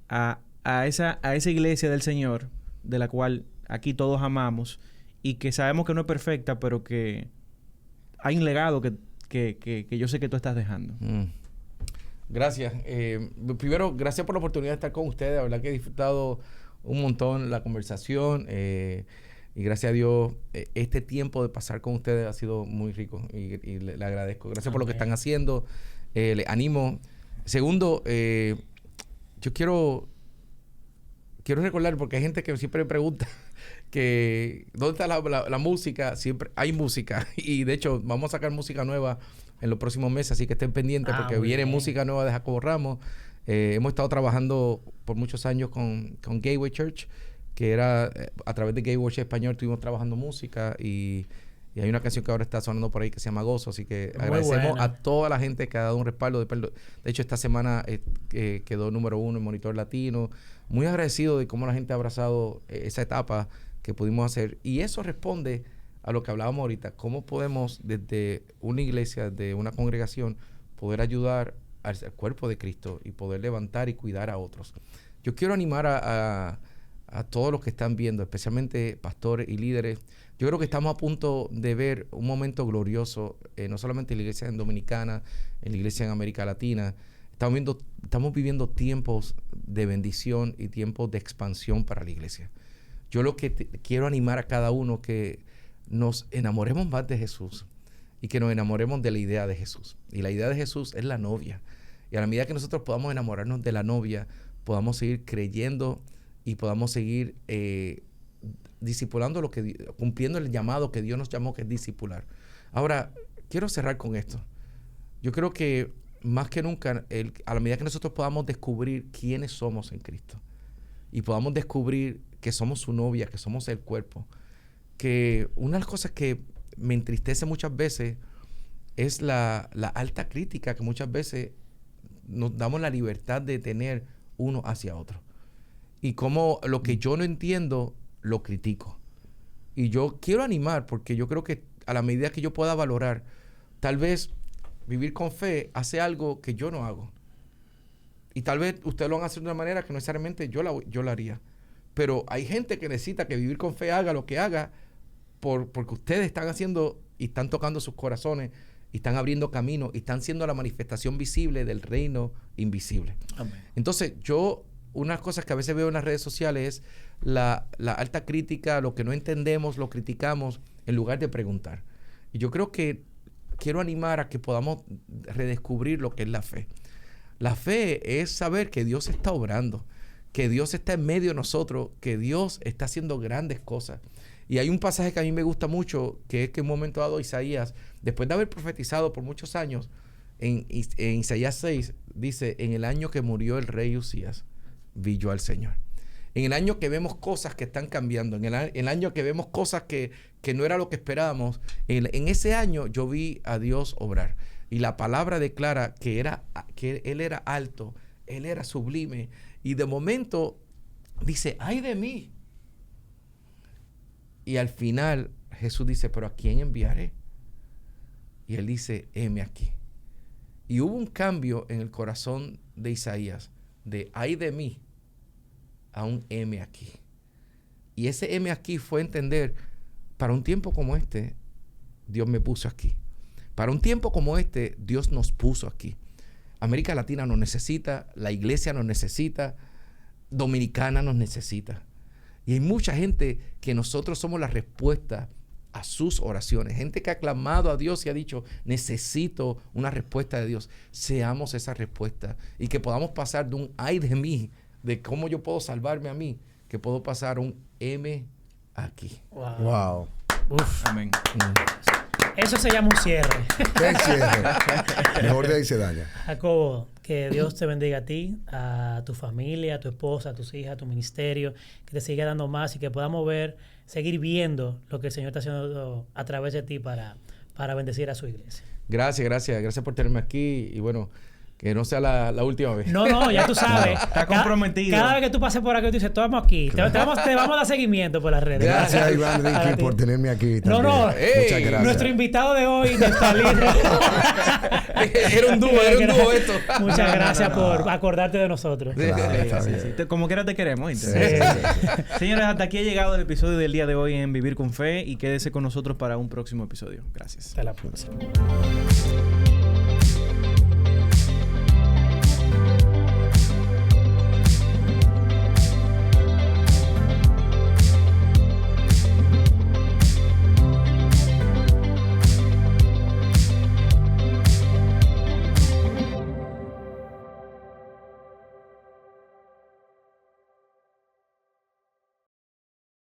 a esa iglesia del Señor, de la cual aquí todos amamos, y que sabemos que no es perfecta, pero que hay un legado que yo sé que tú estás dejando. Gracias. Primero, gracias por la oportunidad de estar con ustedes. La verdad que he disfrutado un montón la conversación. Y gracias a Dios, este tiempo de pasar con ustedes ha sido muy rico. Y le agradezco. Gracias por lo que están haciendo. Les animo. Segundo, yo quiero recordar, porque hay gente que siempre me pregunta que ¿dónde está la música? Siempre hay música. Y de hecho, vamos a sacar música nueva en los próximos meses, así que estén pendientes porque viene música nueva de Jacobo Ramos. Hemos estado trabajando por muchos años con Gateway Church, que era a través de Gateway Church Español estuvimos trabajando música y hay una canción que ahora está sonando por ahí que se llama Gozo, así que agradecemos a toda la gente que ha dado un respaldo. De hecho, esta semana quedó número 1 en Monitor Latino. Muy agradecido de cómo la gente ha abrazado esa etapa que pudimos hacer. Y eso responde a lo que hablábamos ahorita. ¿Cómo podemos desde una iglesia, desde una congregación, poder ayudar al cuerpo de Cristo y poder levantar y cuidar a otros? Yo quiero animar a todos los que están viendo, especialmente pastores y líderes. Yo creo que estamos a punto de ver un momento glorioso, no solamente en la iglesia dominicana, en la iglesia en América Latina. Estamos viviendo tiempos de bendición y tiempos de expansión para la iglesia. Yo lo que quiero animar a cada uno que nos enamoremos más de Jesús y que nos enamoremos de la idea de Jesús. Y la idea de Jesús es la novia. Y a la medida que nosotros podamos enamorarnos de la novia, podamos seguir creyendo y podamos seguir discipulando cumpliendo el llamado que Dios nos llamó, que es discipular. Ahora, quiero cerrar con esto. Yo creo que más que nunca, a la medida que nosotros podamos descubrir quiénes somos en Cristo y podamos descubrir que somos su novia, que somos el cuerpo, que una de las cosas que me entristece muchas veces es la alta crítica que muchas veces nos damos la libertad de tener uno hacia otro. Y como lo que yo no entiendo, lo critico. Y yo quiero animar, porque yo creo que a la medida que yo pueda valorar, tal vez vivir con fe hace algo que yo no hago. Y tal vez ustedes lo van a hacer de una manera que no necesariamente yo la haría. Pero hay gente que necesita que vivir con fe haga lo que haga porque ustedes están haciendo y están tocando sus corazones y están abriendo camino y están siendo la manifestación visible del reino invisible. Amén. Entonces, una de las cosas que a veces veo en las redes sociales es la alta crítica, lo que no entendemos, lo criticamos, en lugar de preguntar. Y yo creo que quiero animar a que podamos redescubrir lo que es la fe. La fe es saber que Dios está obrando, que Dios está en medio de nosotros, que Dios está haciendo grandes cosas. Y hay un pasaje que a mí me gusta mucho, que es que en un momento dado Isaías, después de haber profetizado por muchos años, en Isaías 6, dice, en el año que murió el rey Usías, vi yo al Señor. En el año que vemos cosas que están cambiando, en el año que vemos cosas que no era lo que esperábamos, en ese año yo vi a Dios obrar. Y la palabra declara que Él era alto Él era sublime. Y de momento dice, ¡ay de mí! Y al final Jesús dice, ¿pero a quién enviaré? Y él dice, heme aquí. Y hubo un cambio en el corazón de Isaías, de ¡ay de mí! A un heme aquí. Y ese heme aquí fue entender, para un tiempo como este, Dios me puso aquí. Para un tiempo como este, Dios nos puso aquí. América Latina nos necesita, la iglesia nos necesita, Dominicana nos necesita. Y hay mucha gente que nosotros somos la respuesta a sus oraciones. Gente que ha clamado a Dios y ha dicho, necesito una respuesta de Dios. Seamos esa respuesta. Y que podamos pasar de un ay de mí, de cómo yo puedo salvarme a mí, que puedo pasar a un M aquí. Wow. Uf. Amén. Eso se llama un cierre. ¿Qué cierre? Mejor de ahí se daña. Jacobo, que Dios te bendiga a ti, a tu familia, a tu esposa, a tus hijas, a tu ministerio, que te siga dando más y que podamos seguir viendo lo que el Señor está haciendo a través de ti para bendecir a su iglesia. Gracias por tenerme aquí y bueno, que no sea la última vez. No, ya tú sabes. Está comprometido. Cada vez que tú pases por aquí, tú dices, estamos aquí. Te vamos a dar seguimiento por las redes. Gracias, Iván Ricky, por tenerme aquí también. No. Muchas gracias. Nuestro invitado de hoy, Neftalí. Era un dúo esto. Muchas gracias por acordarte de nosotros. Claro, está bien. Sí. Como quiera te queremos, ¿viste? Señores, hasta aquí ha llegado el episodio del día de hoy en Vivir con Fe y quédese con nosotros para un próximo episodio. Gracias. Hasta la próxima.